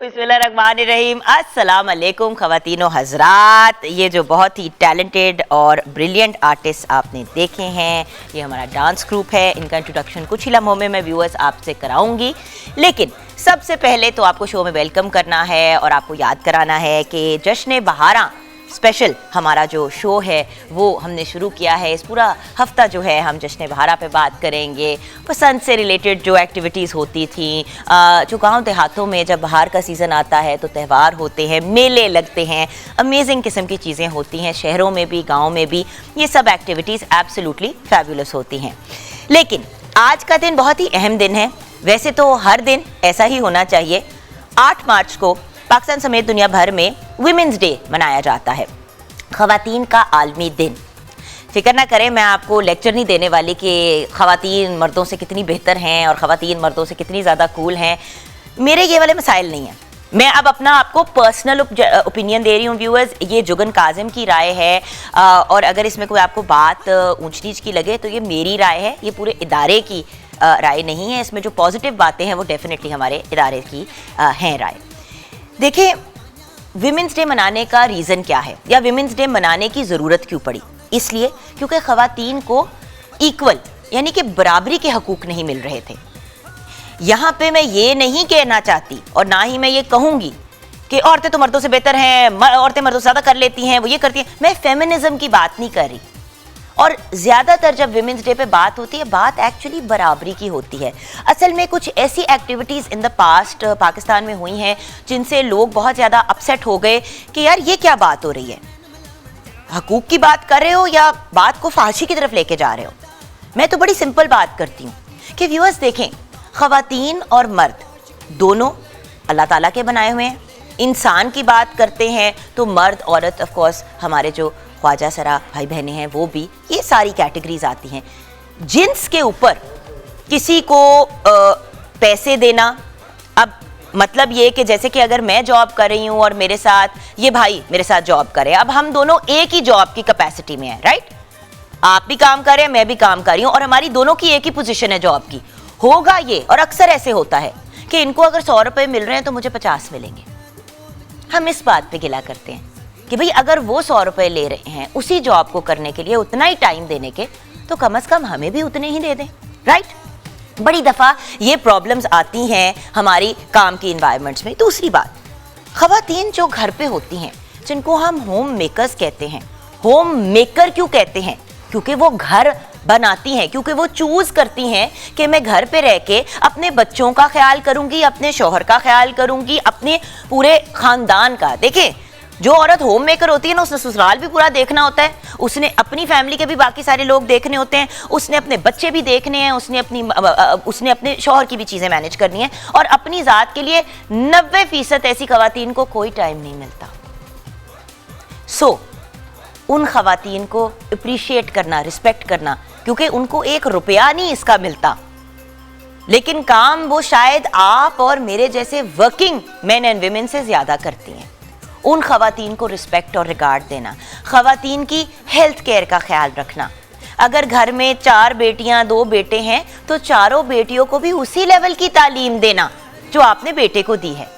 बिस्मिल्लाहिर्रहमानिर्रहीम। अस्सलाम वालेकुम ख़वातीनो हज़रात। ये जो बहुत ही टैलेंटेड और ब्रिलियंट आर्टिस्ट आपने देखे हैं, ये हमारा डांस ग्रुप है। इनका इंट्रोडक्शन कुछ ही लम्हों में मैं व्यूअर्स आपसे कराऊंगी, लेकिन सबसे पहले तो आपको शो में वेलकम करना है और आपको याद कराना है कि जश्न बहारा स्पेशल हमारा जो शो है वो हमने शुरू किया है। इस पूरा हफ्ता जो है हम जश्न बहारा पे बात करेंगे, पसंद से रिलेटेड जो एक्टिविटीज़ होती थी, जो गांव देहातों में जब बहार का सीज़न आता है तो त्यौहार होते हैं, मेले लगते हैं, अमेजिंग किस्म की चीज़ें होती हैं, शहरों में भी गाँव में भी ये सब एक्टिविटीज़ एब्सोल्युटली फैबुलस होती हैं। लेकिन आज का दिन बहुत ही अहम दिन है। वैसे तो हर दिन ऐसा ही होना चाहिए। 8 मार्च को पाकिस्तान समेत दुनिया भर में विमेंस डे मनाया जाता है, ख़वातीन का आलमी दिन। फिक्र ना करें, मैं आपको लेक्चर नहीं देने वाली कि ख़वातीन मर्दों से कितनी बेहतर हैं और ख़वातीन मर्दों से कितनी ज़्यादा कूल हैं। मेरे ये वाले मसाइल नहीं हैं। मैं अब अपना आपको पर्सनल ओपिनियन दे रही हूँ व्यूअर्स। ये जुगन काजिम की राय है और अगर इसमें कोई आपको बात ऊंच नीच की लगे तो ये मेरी राय है, ये पूरे इदारे की राय नहीं है। इसमें जो पॉजिटिव बातें हैं वो डेफिनेटली हमारे इदारे की हैं राय। देखिए, विमेंस डे मनाने का रीज़न क्या है या विमेंस डे मनाने की ज़रूरत क्यों पड़ी? इसलिए क्योंकि ख़वातीन को इक्वल यानी कि बराबरी के हकूक़ नहीं मिल रहे थे। यहाँ पे मैं ये नहीं कहना चाहती और ना ही मैं ये कहूँगी कि औरतें तो मर्दों से बेहतर हैं, औरतें मर्दों से ज़्यादा कर लेती हैं, वो ये करती हैं। मैं फेमिनिज़म की बात नहीं कर रही। और ज़्यादातर जब विमेंस डे पे बात होती है, बात एक्चुअली बराबरी की होती है। असल में कुछ ऐसी activities in the past Pakistan में हुई हैं जिनसे लोग बहुत ज़्यादा अपसेट हो गए कि यार ये क्या बात हो रही है, हकूक़ की बात कर रहे हो या बात को फाशी की तरफ लेके जा रहे हो। मैं तो बड़ी सिंपल बात करती हूँ कि व्यूअर्स देखें, ख़वातीन और मर्द दोनों अल्लाह ताला के बनाए हुए हैं। इंसान की बात करते हैं तो मर्द औरत ऑफ कोर्स हमारे जो ख्वाजा सरा भाई बहनें हैं वो भी, ये सारी कैटेगरीज आती हैं। जिन्स के ऊपर किसी को पैसे देना, अब मतलब ये कि जैसे कि अगर मैं जॉब कर रही हूँ और मेरे साथ ये भाई मेरे साथ जॉब करे, अब हम दोनों एक ही जॉब की कैपेसिटी में हैं, राइट? आप भी काम कर रहे हैं, मैं भी काम कर रही हूँ और हमारी दोनों की एक ही पोजीशन है जॉब की। होगा ये, और अक्सर ऐसे होता है कि इनको अगर 100 रुपये मिल रहे हैं तो मुझे 50 मिलेंगे। हम इस बात पे गिला करते हैं कि भाई अगर वो 100 रुपये ले रहे हैं उसी जॉब को करने के लिए, उतना ही टाइम देने के, तो कम से कम हमें भी उतने ही दे दें, राइट? बड़ी दफ़ा ये प्रॉब्लम्स आती हैं हमारी काम की इन्वायरमेंट्स में। दूसरी बात, ख़वातीन जो घर पे होती हैं, जिनको हम होम मेकर्स कहते हैं। होम मेकर क्यों कहते हैं? क्योंकि वो घर बनाती हैं, क्योंकि वो चूज़ करती हैं कि मैं घर पे रह के अपने बच्चों का ख्याल करूँगी, अपने शौहर का ख्याल करूँगी, अपने पूरे ख़ानदान का। देखें, जो औरत होम मेकर होती है ना, उसने ससुराल भी पूरा देखना होता है, उसने अपनी फैमिली के भी बाकी सारे लोग देखने होते हैं, उसने अपने बच्चे भी देखने हैं, उसने अपने शौहर की भी चीज़ें मैनेज करनी है। और अपनी ज़ात के लिए 90% ऐसी ख़वातीन को कोई टाइम नहीं मिलता। सो उन ख़वातीन को अप्रिशिएट करना, रिस्पेक्ट करना, क्योंकि उनको 1 रुपया नहीं इसका मिलता, लेकिन काम वो शायद आप और मेरे जैसे वर्किंग मैन एंड वीमेन से ज़्यादा करती हैं। उन ख़वातीन को रिस्पेक्ट और रिगार्ड देना, ख़वातीन की हेल्थ केयर का ख्याल रखना। अगर घर में 4 बेटियां 2 बेटे हैं तो चारों बेटियों को भी उसी लेवल की तालीम देना जो आपने बेटे को दी है।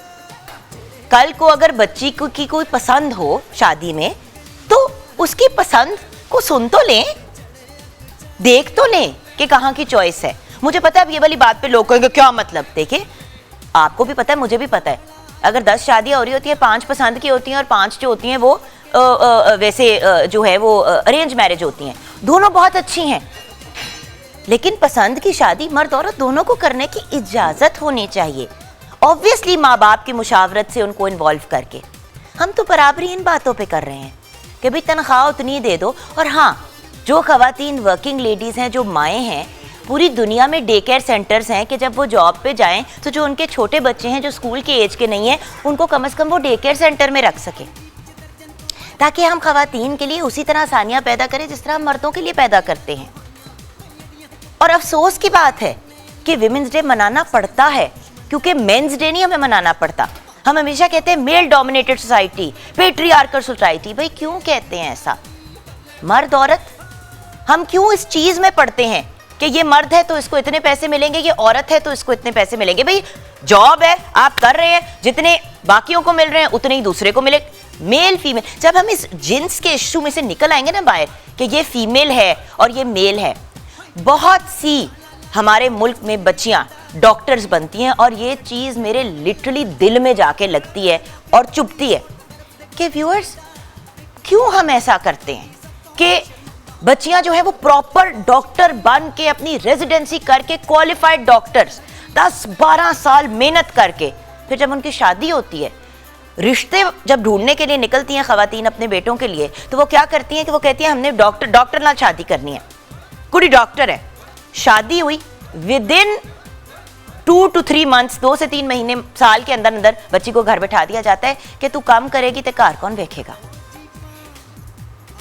कल को अगर बच्ची की कोई पसंद हो शादी में, तो उसकी पसंद को सुन तो लें, देख तो लें कि कहाँ की चॉइस है। मुझे पता है अब ये वाली बात पे लोग कहेंगे क्या मतलब। देखिए, आपको भी पता है, मुझे भी पता है, अगर 10 शादियाँ हो रही होती हैं, 5 पसंद की होती हैं और 5 जो होती हैं वो वैसे जो है वो अरेंज मैरिज होती हैं। दोनों बहुत अच्छी हैं, लेकिन पसंद की शादी मर्द औरत दोनों को करने की इजाज़त होनी चाहिए, ऑब्वियसली माँ बाप की मुशावरत से, उनको इन्वॉल्व करके। हम तो बराबरी इन बातों पर कर रहे हैं कि भाई तनख्वाह उतनी दे दो। और हाँ, जो ख़वातीन वर्किंग लेडीज़ हैं, जो माएँ हैं, पूरी दुनिया में डे केयर सेंटर्स हैं कि जब वो जॉब पे जाएं तो जो उनके छोटे बच्चे हैं जो स्कूल के एज के नहीं हैं, उनको कम से कम वो डे केयर सेंटर में रख सके, ताकि हम ख़वातीन के लिए उसी तरह आसानियाँ पैदा करें जिस तरह हम मर्दों के लिए पैदा करते हैं। और अफसोस की बात है कि विमेंस डे मनाना पड़ता है, क्योंकि मेंस डे नहीं हमें मनाना पड़ता। हम हमेशा कहते हैं male dominated society, patriarchal society. भाई क्यों कहते हैं ऐसा? मर्द औरत, हम क्यों इस चीज़ में पढ़ते हैं कि ये मर्द है तो इसको इतने पैसे मिलेंगे, ये औरत है तो इसको इतने पैसे मिलेंगे? भाई जॉब है, आप कर रहे हैं, जितने बाकियों को मिल रहे हैं उतने ही दूसरे को मिले। मेल फीमेल, जब हम इस जिन्स के इशू में से निकल आएंगे ना बाहर कि ये फीमेल है और ये मेल है, बहुत सी हमारे मुल्क में बच्चियां डॉक्टर्स बनती हैं और ये चीज मेरे लिटरली दिल में जाके लगती है और चुभती है कि व्यूअर्स क्यों हम ऐसा करते हैं कि बच्चियां जो है वो प्रॉपर डॉक्टर बन के अपनी रेजिडेंसी करके क्वालिफाइड डॉक्टर्स 10-12 साल मेहनत करके फिर जब उनकी शादी होती है, रिश्ते जब ढूंढने के लिए निकलती हैं खवातीन अपने बेटों के लिए, तो वो क्या करती हैं कि वो कहती हैं हमने डॉक्टर नाल शादी करनी है। कुड़ी डॉक्टर है, शादी हुई, विद इन 2 to 3 months, 2 से 3 महीने, साल के अंदर अंदर बच्ची को घर बैठा दिया जाता है कि तू काम करेगी तो घर कौन देखेगा।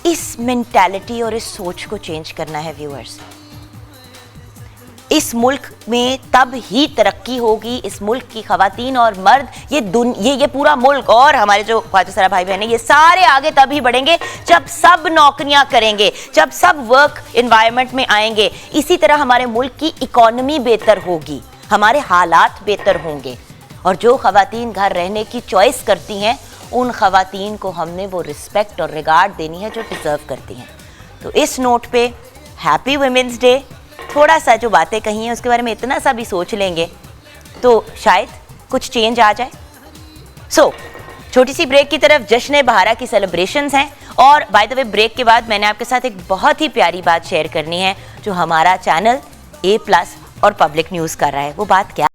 इस मेंटालिटी और इस सोच को चेंज करना है व्यूअर्स। इस मुल्क में तब ही तरक्की होगी, इस मुल्क की खवातीन और मर्द, ये पूरा मुल्क और हमारे जो ख्वाजा सारा भाई बहन है, ये सारे आगे तब ही बढ़ेंगे जब सब नौकरियां करेंगे, जब सब वर्क एनवायरनमेंट में आएंगे। इसी तरह हमारे मुल्क की इकोनॉमी बेहतर होगी, हमारे हालात बेहतर होंगे, और जो खवातीन घर रहने की चॉइस करती हैं उन खवातीन को हमने वो रिस्पेक्ट और रिगार्ड देनी है जो डिजर्व करती हैं। तो इस नोट पे हैप्पी वुमेन्स डे। थोड़ा सा जो बातें कही हैं उसके बारे में इतना सा भी सोच लेंगे तो शायद कुछ चेंज आ जाए। छोटी सी ब्रेक की तरफ, जश्न बहारा की सेलिब्रेशंस हैं, और बाय द वे ब्रेक के बाद मैंने आपके साथ एक बहुत ही प्यारी बात शेयर करनी है जो हमारा चैनल A+ और पब्लिक न्यूज़ कर रहा है। वो बात क्या?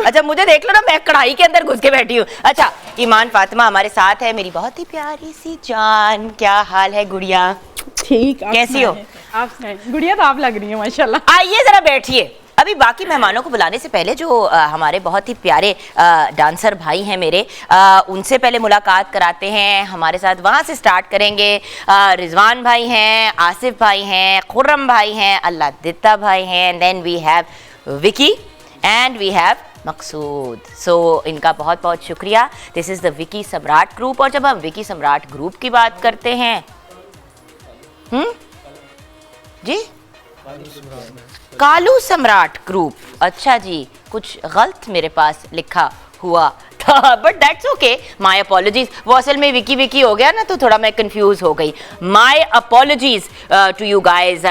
अच्छा मुझे देख लो ना, मैं कढ़ाई के अंदर घुस के बैठी हूँ। अच्छा, ईमान फातिमा हमारे साथ है, मेरी बहुत ही प्यारी सी जान। क्या हाल है गुड़िया? ठीक, कैसी हो? आप गुड़िया तो आप लग रही है माशाल्लाह। आइए जरा बैठिए। अभी बाकी मेहमानों को बुलाने से पहले जो हमारे बहुत ही प्यारे डांसर भाई हैं मेरे, उनसे पहले मुलाकात कराते हैं। हमारे साथ वहाँ से स्टार्ट करेंगे। रिजवान भाई हैं, आसिफ भाई हैं, खुर्रम भाई हैं, अल्लाह दित्ता भाई हैं, then we have Vicky and we have Maqsood. So इनका बहुत बहुत शुक्रिया। दिस इज़ द विकी सम्राट ग्रुप। और जब हम विकी सम्राट ग्रुप की बात करते हैं, जी कालू सम्राट ग्रुप, अच्छा जी, कुछ गलत मेरे पास लिखा हुआ था, but that's okay, my apologies. वो असल में विकी विकी हो गया ना, तो थोड़ा मैं कंफ्यूज हो गई। My apologies to you guys.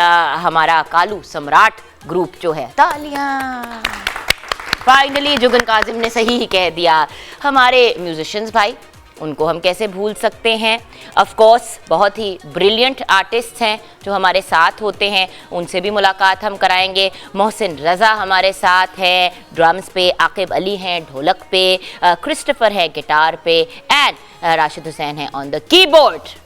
हमारा कालू सम्राट ग्रुप जो है, तालियां, फाइनली जुगन काजिम ने सही ही कह दिया। हमारे म्यूजिशियंस भाई, उनको हम कैसे भूल सकते हैं। ऑफ कोर्स बहुत ही ब्रिलियंट आर्टिस्ट हैं जो हमारे साथ होते हैं, उनसे भी मुलाकात हम कराएंगे। मोहसिन रज़ा हमारे साथ हैं ड्रम्स पे, आकिब अली हैं ढोलक पे, क्रिस्टोफर है गिटार पे, एंड राशिद हुसैन है ऑन द कीबोर्ड।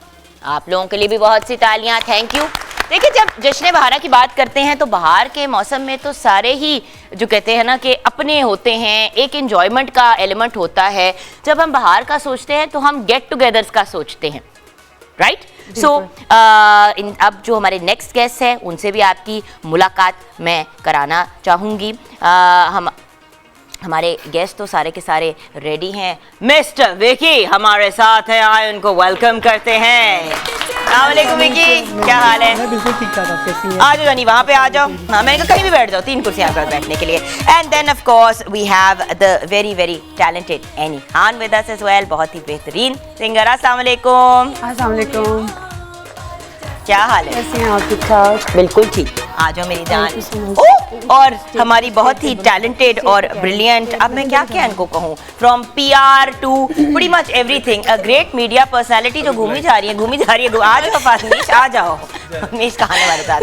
आप लोगों के लिए भी बहुत सी तालियां, थैंक यू। देखिए, जब जश्न बहारा की बात करते हैं तो बाहर के मौसम में तो सारे ही जो कहते हैं ना कि अपने होते हैं, एक एंजॉयमेंट का एलिमेंट होता है। जब हम बाहर का सोचते हैं तो हम गेट टुगेदर्स का सोचते हैं, राइट? सो अब जो हमारे नेक्स्ट गेस्ट है उनसे भी आपकी मुलाकात मैं कराना चाहूँगी। हमारे गेस्ट तो सारे के सारे रेडी हैं। मिस्टर विकी हमारे साथ हैं, आए उनको वेलकम करते हैं। अस्सलाम वालेकुम विकी, क्या हाल है? मैं बिल्कुल ठीक ठाक, आप कैसी हैं? आ जाओ जानी, वहाँ पे आ जाओ। हाँ, मैंने कहा कहीं भी बैठ जाओ, 3 कुर्सियाँ पर बैठने के लिए। And then of course we have the very very talented Annie Khan with us as well, बहुत ही बेहतरीन सिंगर। अस्सलाम वालेकुम। अस्सलाम वालेकुम, क्या हाल है? कैसे हैं आप? ठीक ठाक, बिल्कुल ठीक, आ जाओ मेरी जान। Thank you so much. और हमारी बहुत ही टैलेंटेड और ब्रिलियंट, अब मैं क्या क्या इनको कहूँ, from PR to pretty much everything, a great media personality जो घूमी जा रही है। आ जाओ फातमीश, आ जाओ। फातमीश कहां हमारे साथ?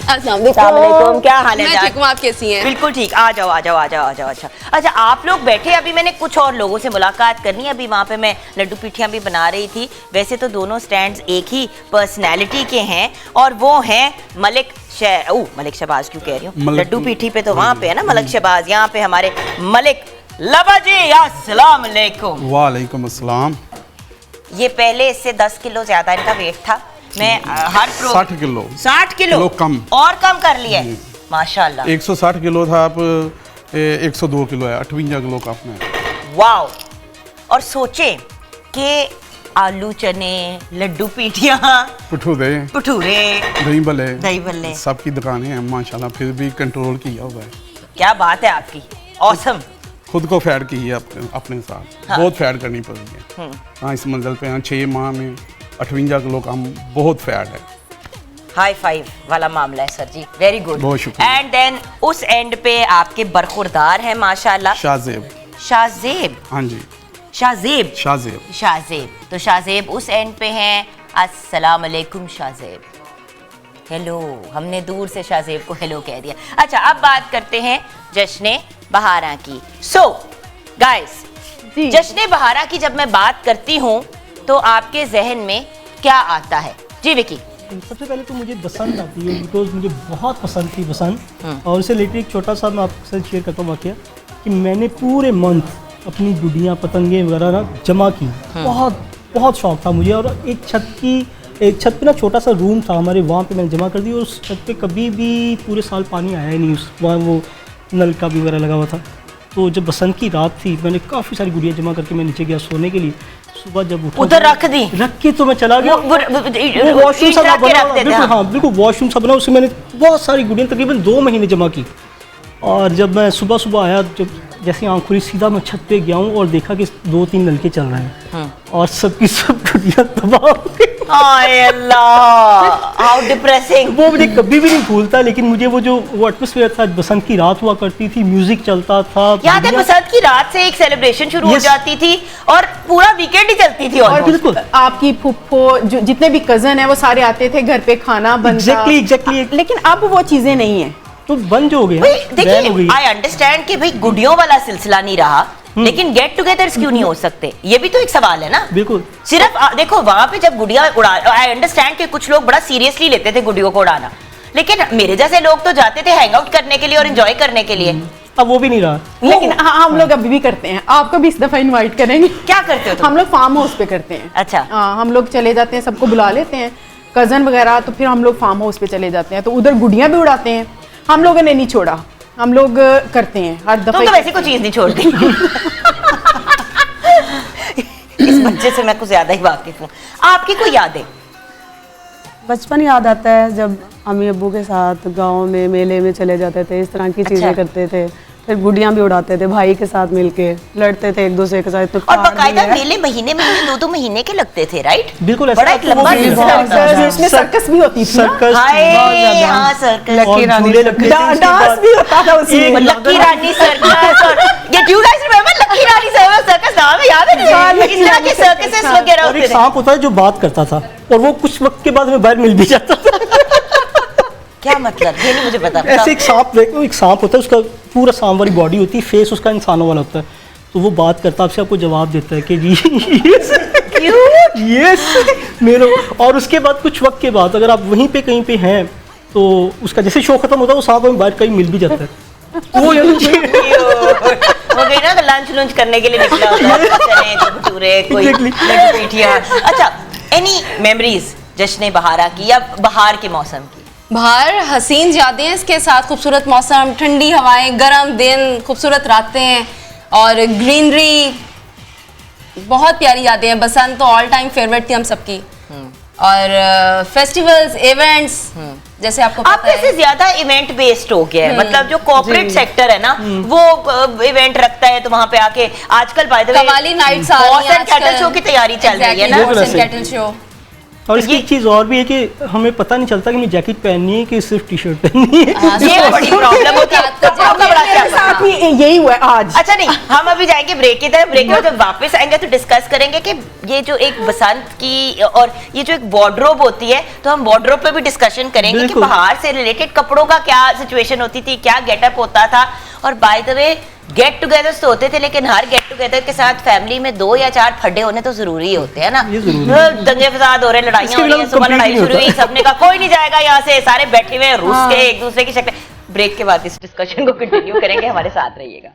अस्सलाम वालेकुम, क्या हाल है? मैं ठीक हूँ, आप कैसी हैं? बिल्कुल ठीक, आ जाओ आ जाओ आ जाओ आ जाओ। अच्छा आप लोग बैठे, अभी मैंने कुछ और लोगों से मुलाकात करनी है। अभी वहाँ पे मैं लड्डू पीठियाँ भी बना रही थी। वैसे तो दोनों स्टैंड्स एक ही पर्सनैलिटी के हैं और वो हैं मलिक शहबाज, क्यों कह रही हूँ, लड्डू पीठी पे तो वहाँ पे है ना मलिक शहबाज, यहाँ पे हमारे मलिक लबा जी। अस्सलाम वालेकुम। वालेकुम अस्सलाम। ये पहले इससे 10 किलो ज्यादा इनका वेट था। मैं हर 60 किलो कम और कम कर लिया है, माशाल्लाह। 160 किलो था, आप 102 किलो है, 58 किलो का आपने। वाओ। और सोचे कि आलू चने, लड्डू पीठियाँ, भटूरे, दही भल्ले सबकी दुकानें हैं माशाल्लाह, फिर भी कंट्रोल किया हुआ है। क्या बात है आपकी, ऑसम। खुद को फैड की है अपने साथ। हाँ। बहुत फैड करनी पड़ी है। हाँ, इस मंजिल पे हाँ 6 माह में 58 किलो कम, बहुत फैड है। हाई फाइव वाला मामला है सर जी, वेरी गुड, बहुत शुक्रिया। एंड देन उस एंड पे आपके बरखुरदार है माशाल्लाह, शाहजेब। हाँ जी, शाहजेब। तो शाहजेब उस एंड पे हैं। अस्सलाम वालेकुम शाहजेब। हेलो, हमने दूर से शाहजेब को हेलो कह दिया। अच्छा, अब बात करते हैं जश्न बहारा की। सो गाइस, जश्न बहारा की जब मैं बात करती हूँ तो आपके जहन में क्या आता है? जी विकी। सबसे पहले तो मुझे बसंत आती है, बिकॉज मुझे बहुत पसंद थी बसंत। और उससे रिलेटेड एक छोटा सा मैं आपके साथ शेयर करता हूँ वाकया, कि मैंने पूरे मंथ अपनी गुड़ियाँ पतंगे वगैरह ना जमा की। बहुत शौक था मुझे। और एक छत पे ना छोटा सा रूम था हमारे, वहाँ पे मैंने जमा कर दी। और उस छत पे कभी भी पूरे साल पानी आया ही नहीं, वहाँ वो नलका भी वगैरह लगा हुआ था। तो जब बसंत की रात थी, मैंने काफ़ी सारी गुड़ियाँ जमा करके मैं नीचे गया सोने के लिए। सुबह जब उठा, उधर रख के तो मैं चला गया। वॉशरूम सा बना, बिल्कुल हाँ, बिल्कुल वॉशरूम सा बना, उसमें मैंने बहुत सारी गुड़ियाँ तकरीबन 2 महीने जमा की। और जब मैं सुबह आया, जब जैसे आँख खुली, सीधा मैं छत पे गया हूँ और देखा कि 2-3 नलके चल रहे हैं और सबकी सब गुड़ियाँ तबाह हो गई। हाय अल्लाह, हाउ डिप्रेसिंग। वो मुझे कभी भी नहीं भूलता। लेकिन मुझे वो एटमॉस्फेयर था, बसंत की रात हुआ करती थी, म्यूजिक चलता था। याद है, बसंत की रात से एक सेलिब्रेशन शुरू हो जाती थी और पूरा वीकेंड ही चलती थी। और बिल्कुल आपकी फुफ्फो, जितने भी कजन है वो सारे आते थे घर पे, खाना बनता। एग्जैक्टली। लेकिन अब वो चीजें नहीं है, तो बंद हो गया। देखिए, आई अंडरस्टैंड कि भाई गुड़ियों वाला सिलसिला नहीं रहा, लेकिन गेट टुगेदर्स क्यों नहीं हो सकते? ये भी तो एक सवाल है ना। बिल्कुल। सिर्फ देखो, वहां पे जब गुड़िया उड़ा, आई अंडरस्टैंड कि कुछ लोग बड़ा सीरियसली लेते थे गुड़ियों को उड़ाना, लेकिन मेरे जैसे लोग तो जाते थे हैंग आउट करने के लिए और एंजॉय करने के लिए। अब वो भी नहीं रहा। लेकिन हम लोग अभी भी करते हैं, आपको भी इस दफा इनवाइट करेंगे। क्या करते हो तुम? हम लोग फार्म हाउस पे करते हैं। अच्छा। हाँ, हम लोग चले जाते हैं, सबको बुला लेते हैं, कजन वगैरह, तो फिर हम लोग फार्म हाउस पे चले जाते हैं, तो उधर गुड़ियां भी उड़ाते हैं। हम लोगों ने नहीं छोड़ा, हम लोग करते हैं हर दफा। तुम तो वैसे कोई चीज नहीं छोड़ती। इस बच्चे से मैं कुछ ज्यादा ही वाकिफ हूँ। आपकी कोई यादें? बचपन याद आता है जब अम्मी अब्बू के साथ गांव में मेले में चले जाते थे, इस तरह की चीजें अच्छा। करते थे। फिर गुड़ियां भी उड़ाते थे, भाई के साथ मिलके लड़ते थे एक दूसरे के साथ। तो और बकायदा मेले महीने 2-2 महीने के लगते थे, राइट? बिल्कुल ऐसा। बड़ा एक लंबा वो भी सिलसिला बहुत होता था। ज्यादा। इसमें सर्कस भी होती थी ना? सर्कस हाय, हाँ, सर्कस। और झूले लगते थे, उसके डांस बाद- भी होता था उसमें। लक्की रानी सर्कस और ये do you guys remember lucky Rani circus नाम है, याद है? इस तरह के सर्कसेस वगैरह और होते एक थे। सांप होता है जो बात करता था, और वो कुछ वक्त के बाद हमें बाहर मिल भी जाता था। क्या मतलब? ये नहीं मुझे पता। ऐसे एक सांप देखो, एक सांप होता है, उसका पूरा सांप वाली बॉडी होती है, फेस उसका इंसानों वाला होता है, तो वो बात करता है आपसे, आपको जवाब देता है कि जी यस मेरे। और उसके बाद कुछ वक्त के बाद अगर आप वहीं पे कहीं पे हैं तो उसका जैसे शो खत्म होता है वो सांप हमें बाहर कहीं मिल भी जाता है। वो वो गई ना लंच लंच करने के लिए निकला होता है, चने भटूरे कोई Exactly. लड्डू पीठियाँ। अच्छा, एनी मेमोरीज जश्न बहारा की या बहार के मौसम की? बाहर हसीन यादें हैं, इसके साथ खूबसूरत मौसम, ठंडी हवाएं, गर्म दिन, खूबसूरत रातें और ग्रीनरी, बहुत प्यारी यादें हैं। बसंत तो ऑल टाइम फेवरेट थी हम सबकी। और फेस्टिवल्स, इवेंट्स, जैसे आपको आप पता वैसे है ज्यादा इवेंट बेस्ड हो गया है, मतलब जो कॉर्पोरेट सेक्टर है ना वो इवेंट रखता है, तो वहाँ पे आके आजकल by the way qawwali nights आ रही हैं कैटल शो की तैयारी चल रही है ना। बिल्कुल ऐसे। Cattle show. और इसकी एक चीज़ और भी है कि हमें पता नहीं चलता कि मैं जैकेट पहननी है कि सिर्फ टी शर्ट पहननी है। ये बड़ी प्रॉब्लम होती है। आपका बड़ा क्या मेरे साथ भी यही हुआ है आज। अच्छा नहीं, हम अभी जाएंगे ब्रेक की तरफ। ब्रेक के बाद जब वापस आएंगे तो डिस्कस करेंगे कि ये जो एक बसंत की और ये जो एक वार्डरोब होती है, तो हम वार्डरोब पे भी डिस्कशन करेंगे कि बिल्कुल। बाहर से रिलेटेड कपड़ों का क्या सिचुएशन होती थी, क्या गेटअप होता था। और bye the way get togethers तो होते थे, लेकिन हर गेट टुगेदर के साथ फैमिली में 2 या 4 फड्डे होने तो जरूरी होते हैं ना। ये जरूरी दंगे फसाद हो रहे, लड़ाइयाँ इसके हो रही बिना हैं, सुबह complete लड़ाई नहीं शुरू हुई, होता। सबने कहा कोई नहीं जाएगा यहाँ से, सारे बैठे हुए हैं रूस के एक दूसरे की शक्ल। ब्रेक के बाद इस डिस्कशन को कंटिन्यू करेंगे, हमारे साथ रहिएगा।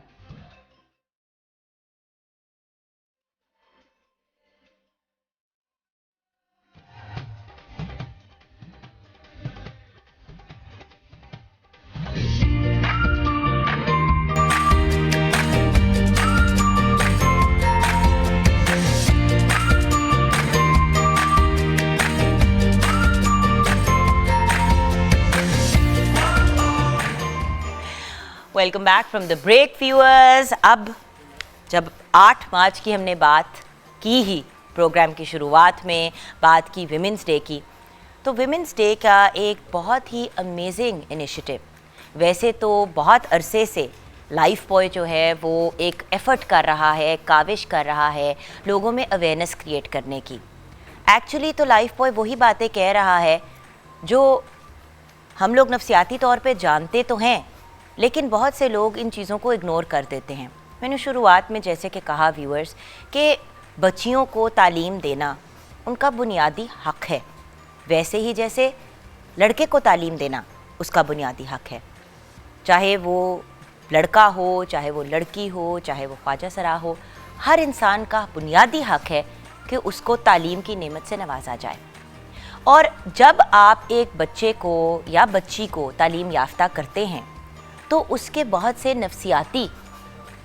Welcome back from the break viewers. अब जब 8 मार्च की हमने बात की ही प्रोग्राम की शुरुआत में, बात की विमेंस डे की, तो विमेंस डे का एक बहुत ही अमेजिंग इनिशिएटिव, वैसे तो बहुत अरसे से लाइफ बॉय जो है वो एक एफर्ट कर रहा है, काविश कर रहा है लोगों में अवेयरनेस क्रिएट करने की। एक्चुअली तो लाइफ बॉय वही बातें कह रहा है जो हम लोग नफ्सियाती तौर पे जानते तो हैं, लेकिन बहुत से लोग इन चीज़ों को इग्नोर कर देते हैं। मैंने शुरुआत में जैसे कि कहा व्यूअर्स कि बच्चियों को तालीम देना उनका बुनियादी हक है, वैसे ही जैसे लड़के को तालीम देना उसका बुनियादी हक है। चाहे वो लड़का हो, चाहे वो लड़की हो, चाहे वो ख्वाजा सरा हो, हर इंसान का बुनियादी हक है कि उसको तालीम की नेमत से नवाजा जाए। और जब आप एक बच्चे को या बच्ची को तालीम याफ्ता करते हैं तो उसके बहुत से नफ्सियाती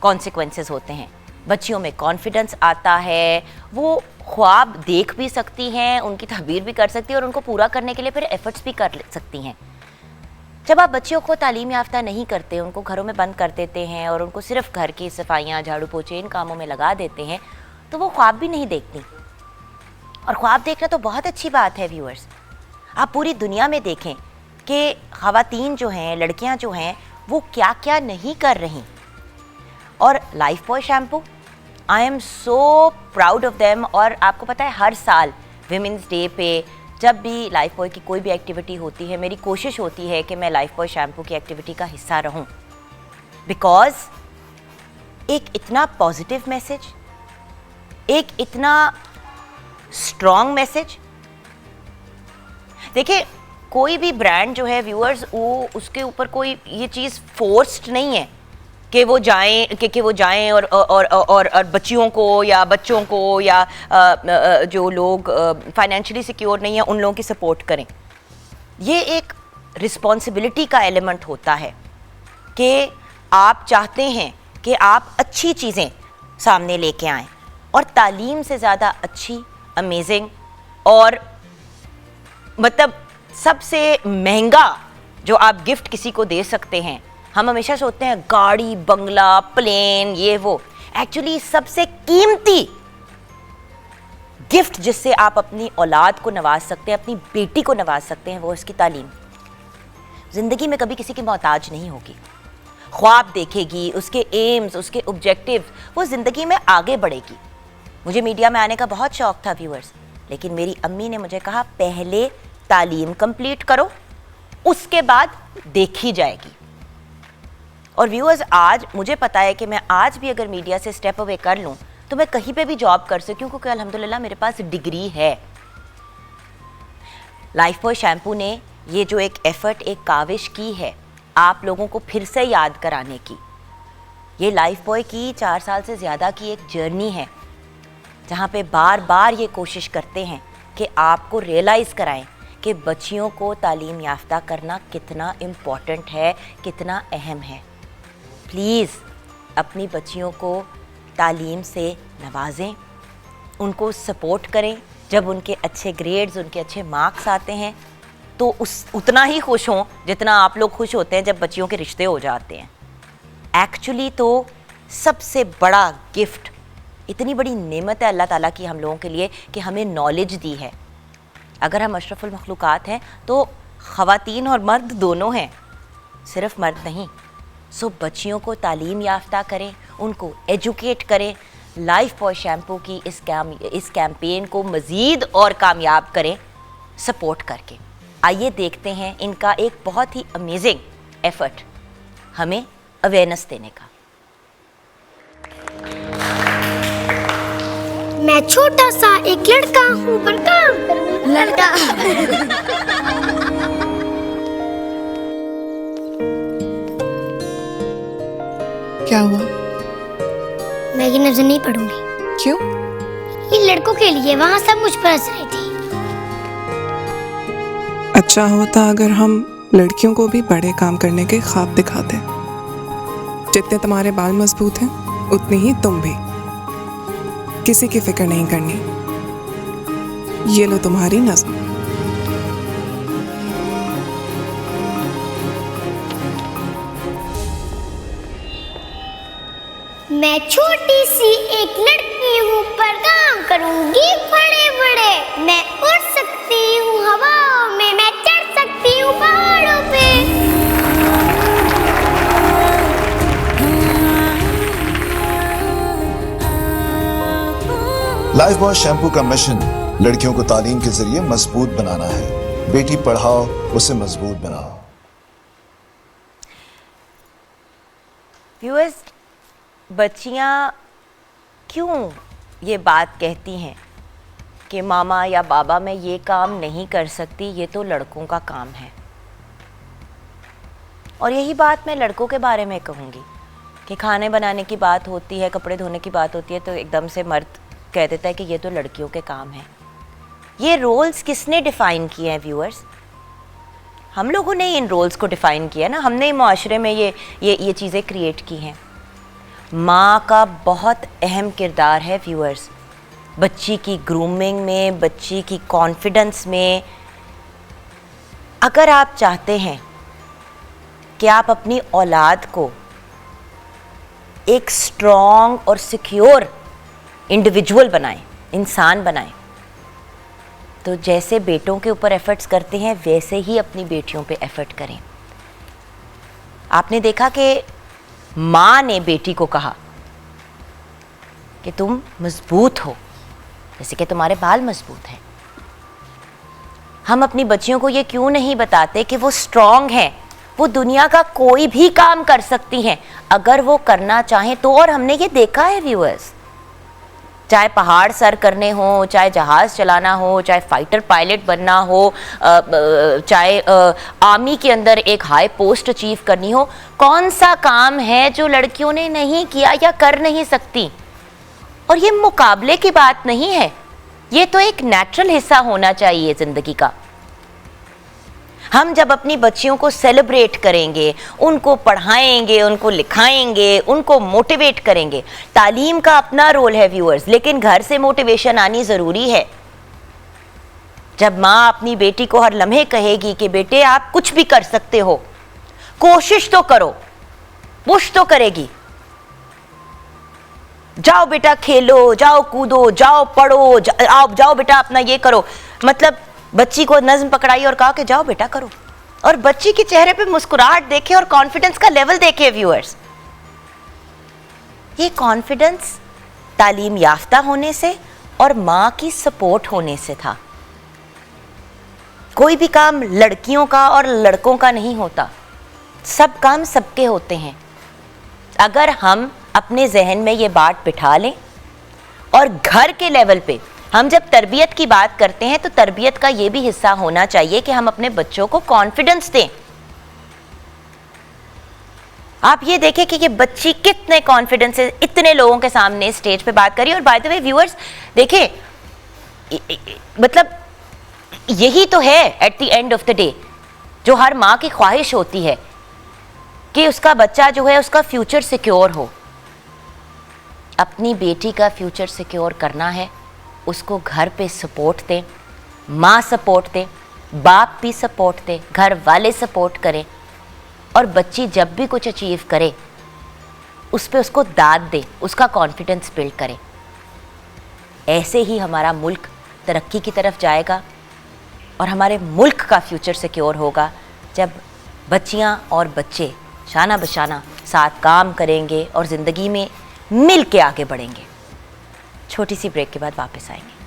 कॉन्सिक्वेंसेस होते हैं। बच्चियों में कॉन्फिडेंस आता है, वो ख्वाब देख भी सकती हैं, उनकी तहबीर भी कर सकती हैं और उनको पूरा करने के लिए फिर एफर्ट्स भी कर सकती हैं। जब आप बच्चियों को तालीम याफ्ता नहीं करते, उनको घरों में बंद कर देते हैं और उनको सिर्फ घर की सफाइयाँ, झाड़ू पोछे इन कामों में लगा देते हैं, तो वो ख्वाब भी नहीं देखती। और ख्वाब देखना तो बहुत अच्छी बात है व्यूअर्स। आप पूरी दुनिया में देखें कि ख़वातीन जो हैं, लड़कियां जो हैं, वो क्या क्या नहीं कर रही। और life boy shampoo, I am so proud of them. और आपको पता है हर साल विमेंस डे पे जब भी लाइफ बॉय की कोई भी एक्टिविटी होती है, मेरी कोशिश होती है कि मैं लाइफ बॉय शैम्पू की एक्टिविटी का हिस्सा रहूं, बिकॉज एक इतना पॉजिटिव मैसेज, एक इतना स्ट्रॉन्ग मैसेज। देखिए कोई भी ब्रांड जो है व्यूअर्स, वो उसके ऊपर कोई ये चीज़ फोर्स्ड नहीं है कि वो जाएं कि वो जाएं और बच्चियों को या बच्चों को या जो लोग फाइनेंशियली सिक्योर नहीं है उन लोगों की सपोर्ट करें। ये एक रिस्पॉन्सिबिलिटी का एलिमेंट होता है कि आप चाहते हैं कि आप अच्छी चीज़ें सामने लेके आएं, और तालीम से ज़्यादा अच्छी, अमेजिंग और मतलब सबसे महंगा जो आप गिफ्ट किसी को दे सकते हैं, हम हमेशा सोचते हैं गाड़ी, बंगला, प्लेन, ये वो। एक्चुअली सबसे कीमती गिफ्ट जिससे आप अपनी औलाद को नवाज सकते हैं, अपनी बेटी को नवाज सकते हैं, वो उसकी तालीम। ज़िंदगी में कभी किसी की मोहताज नहीं होगी, ख्वाब देखेगी, उसके एम्स, उसके ऑब्जेक्टिव, वो ज़िंदगी में आगे बढ़ेगी। मुझे मीडिया में आने का बहुत शौक़ था व्यूअर्स, लेकिन मेरी अम्मी ने मुझे कहा पहले तालीम कंप्लीट करो, उसके बाद देखी जाएगी। और व्यूअर्स, आज मुझे पता है कि मैं आज भी अगर मीडिया से स्टेप अवे कर लूँ तो मैं कहीं पे भी जॉब कर सकूँ, क्योंकि अल्हम्दुलिल्लाह मेरे पास डिग्री है। लाइफ बॉय शैम्पू ने ये जो एक एफर्ट, एक काविश की है आप लोगों को फिर से याद कराने की, ये लाइफ बॉय की 4 साल से ज़्यादा की एक जर्नी है, जहाँ पे बार बार ये कोशिश करते हैं कि आपको रियलाइज़ कराएं कि बच्चियों को तालीम याफ्ता करना कितना इम्पॉर्टेंट है, कितना अहम है। प्लीज़ अपनी बच्चियों को तालीम से नवाजें, उनको सपोर्ट करें। जब उनके अच्छे ग्रेड्स, उनके अच्छे मार्क्स आते हैं तो उतना ही खुश हों जितना आप लोग खुश होते हैं जब बच्चियों के रिश्ते हो जाते हैं। एक्चुअली तो सबसे बड़ा गिफ्ट, इतनी बड़ी नेमत है अल्लाह ताला की हम लोगों के लिए कि हमें नॉलेज दी है। अगर हम अशरफुल मखलूक़ात हैं तो ख़वातीन और मर्द दोनों हैं, सिर्फ मर्द नहीं। सो बच्चियों को तालीम याफ्ता करें, उनको एजुकेट करें। लाइफ बॉय शैम्पू की इस कैंपेन को मज़ीद और कामयाब करें सपोर्ट करके। आइए देखते हैं इनका एक बहुत ही अमेजिंग एफर्ट हमें अवेयरनेस देने का। मैं छोटा सा एक लड़का हूँ पर काम करूँ लड़का। क्या हुआ? मैं ये नजर नहीं पड़ूंगी। क्यों? ये लड़कों के लिए, वहाँ सब मुझ पर हंस रही थी। अच्छा होता अगर हम लड़कियों को भी बड़े काम करने के ख्वाब दिखाते। जितने तुम्हारे बाल मजबूत हैं उतनी ही तुम भी। किसी की फिक्र नहीं करनी। ये लो तुम्हारी नज़्म। मैं छोटी सी एक लड़की हूँ पर काम करूँगी बड़े बड़े। मैं उड़ सकती हूँ हवाओं में, मैं चढ़ सकती हूँ पहाड़ों पे। लाइफ बॉय शैम्पू का मिशन लड़कियों को तालीम के जरिए मजबूत बनाना है। बेटी पढ़ाओ, उसे मजबूत बनाओ। व्यूअर्स, बच्चियाँ क्यों ये बात कहती हैं कि मामा या बाबा मैं ये काम नहीं कर सकती, ये तो लड़कों का काम है। और यही बात मैं लड़कों के बारे में कहूँगी कि खाने बनाने की बात होती है, कपड़े धोने की बात होती है तो एकदम से मर्द कह देता है कि ये तो लड़कियों के काम है। ये रोल्स किसने डिफ़ाइन किए हैं व्यूअर्स? हम लोगों ने इन रोल्स को डिफ़ाइन किया ना, हमने माशरे में ये चीज़ें क्रिएट की हैं। माँ का बहुत अहम किरदार है व्यूअर्स, बच्ची की ग्रूमिंग में, बच्ची की कॉन्फिडेंस में। अगर आप चाहते हैं कि आप अपनी औलाद को एक स्ट्रॉन्ग और सिक्योर इंडिविजुअल बनाएं, इंसान बनाएं, तो जैसे बेटों के ऊपर एफर्ट्स करते हैं वैसे ही अपनी बेटियों पे एफर्ट करें। आपने देखा कि माँ ने बेटी को कहा कि तुम मजबूत हो, जैसे कि तुम्हारे बाल मजबूत हैं। हम अपनी बच्चियों को ये क्यों नहीं बताते कि वो स्ट्रॉन्ग हैं, वो दुनिया का कोई भी काम कर सकती हैं अगर वो करना चाहें तो। और हमने ये देखा है व्यूअर्स, चाहे पहाड़ सर करने हो, चाहे जहाज़ चलाना हो, चाहे फाइटर पायलट बनना हो, चाहे आर्मी के अंदर एक हाई पोस्ट अचीव करनी हो, कौन सा काम है जो लड़कियों ने नहीं किया या कर नहीं सकती? और ये मुकाबले की बात नहीं है, ये तो एक नेचुरल हिस्सा होना चाहिए ज़िंदगी का। हम जब अपनी बच्चियों को सेलिब्रेट करेंगे, उनको पढ़ाएंगे, उनको लिखाएंगे, उनको मोटिवेट करेंगे, तालीम का अपना रोल है व्यूअर्स, लेकिन घर से मोटिवेशन आनी ज़रूरी है। जब माँ अपनी बेटी को हर लम्हे कहेगी कि बेटे आप कुछ भी कर सकते हो, कोशिश तो करो, पुश तो करेगी, जाओ बेटा खेलो, जाओ कूदो, जाओ पढ़ो, जाओ बेटा अपना ये करो, मतलब बच्ची को नज्म पकड़ाई और कहा कि जाओ बेटा करो, और बच्ची के चेहरे पे मुस्कुराहट देखे और कॉन्फिडेंस का लेवल देखे व्यूअर्स। ये कॉन्फिडेंस तालीम याफ्ता होने से और माँ की सपोर्ट होने से था। कोई भी काम लड़कियों का और लड़कों का नहीं होता, सब काम सबके होते हैं। अगर हम अपने जहन में ये बात बिठा लें, और घर के लेवल पे हम जब तरबियत की बात करते हैं तो तरबियत का ये भी हिस्सा होना चाहिए कि हम अपने बच्चों को कॉन्फिडेंस दें। आप ये देखें कि ये बच्ची कितने कॉन्फिडेंस से इतने लोगों के सामने स्टेज पे बात करी। और बाय द वे व्यूअर्स देखें, मतलब यही तो है at the end of the day जो हर माँ की ख्वाहिश होती है कि उसका बच्चा जो है उसका फ्यूचर सिक्योर हो। अपनी बेटी का फ्यूचर सिक्योर करना है, उसको घर पे सपोर्ट दें, माँ सपोर्ट दे, बाप भी सपोर्ट दे, घर वाले सपोर्ट करें, और बच्ची जब भी कुछ अचीव करे उस पे उसको दाद दे, उसका कॉन्फिडेंस बिल्ड करे। ऐसे ही हमारा मुल्क तरक्की की तरफ जाएगा और हमारे मुल्क का फ्यूचर सिक्योर होगा जब बच्चियाँ और बच्चे शाना बशाना साथ काम करेंगे और ज़िंदगी में मिल के आगे बढ़ेंगे। छोटी सी ब्रेक के बाद वापस आएंगे।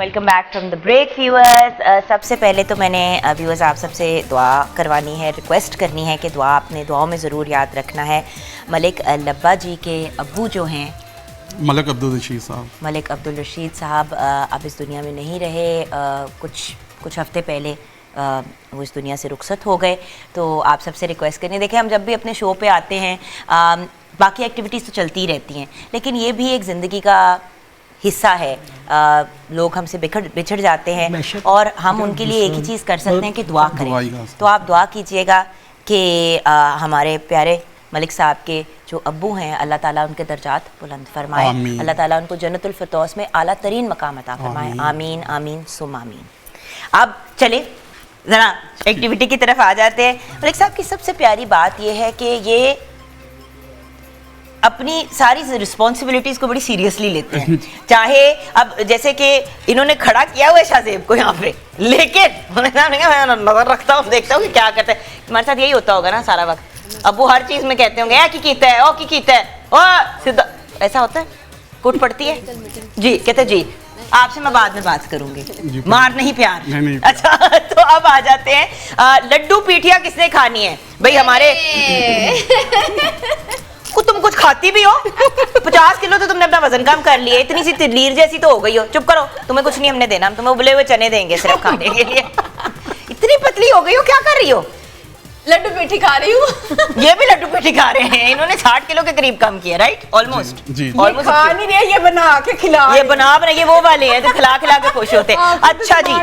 Welcome back from the break viewers. सबसे पहले तो मैंने व्यूअर्स आप सबसे दुआ करवानी है, रिक्वेस्ट करनी है कि दुआ अपने दुआओं में ज़रूर याद रखना है। मलिक लब्बा जी के अब्बू जो हैं मलिक अब्दुल रशीद साहब, मलिक अब्दुल रशीद साहब अब इस दुनिया में नहीं रहे। कुछ हफ्ते पहले वो इस दुनिया से रुखसत हो गए। तो आप सबसे रिक्वेस्ट करनी, देखिए हम जब भी अपने शो पे आते हैं बाकी एक्टिविटीज़ तो चलती रहती हैं, लेकिन ये भी एक ज़िंदगी का हिस्सा है। लोग हमसे बिछड़ जाते हैं और हम उनके लिए एक ही चीज़ कर सकते हैं कि दुआ करें। तो आप दुआ कीजिएगा कि हमारे प्यारे मलिक साहब के जो अब्बू हैं, अल्लाह ताला उनके दर्जात बुलंद फरमाए, अल्लाह ताला उनको जन्नतुल फिरदौस में आला तरीन मकाम अता फरमाए। आमीन आमीन सुम आमीन। अब चले ज़रा एक्टिविटी की तरफ आ जाते हैं। मलिक साहब की सबसे प्यारी बात यह है कि ये अपनी सारी रिस्पॉन्सिबिलिटीज़ को बड़ी सीरियसली लेते हैं। चाहे अब जैसे कि इन्होंने खड़ा किया हुआ है शाहजेब को यहाँ पे, लेकिन मैं नज़र रखता हूँ, देखता हूँ कि क्या करते हैं। तुम्हारे साथ यही होता होगा ना सारा वक्त, अब वो हर चीज़ में कहते होंगे की कीता है, ओ की कीता है, ओ सीधा, ऐसा होता है? कूट पड़ती है जी, कहते जी आपसे मैं बाद में बात करूंगी, मार नहीं प्यार। नहीं। अच्छा तो अब आ जाते हैं लड्डू पीठिया किसने खानी है भाई? हमारे तुम कुछ खाती भी हो, 50 किलो तो तुमने अपना वजन कम कर लिया, इतनी सी तिलीर जैसी तो हो गई हो। चुप करो, तुम्हें कुछ नहीं हमने देना, हम तुम्हें उबले हुए चने देंगे सिर्फ खाने के लिए। इतनी पतली हो गई हो, क्या कर रही हो? लड्डू पेठी खा रही हूँ। ये भी लड्डू पेठी खा रहे हैं। इन्होंने 60 किलो के करीब कम किया, राइट? ऑलमोस्ट ऑलमोस्ट खा नहीं रहे, ये बना के खिला, ये बना ये वो वाले हैं जो खिला खिला के खुश होते हैं। अच्छा जी,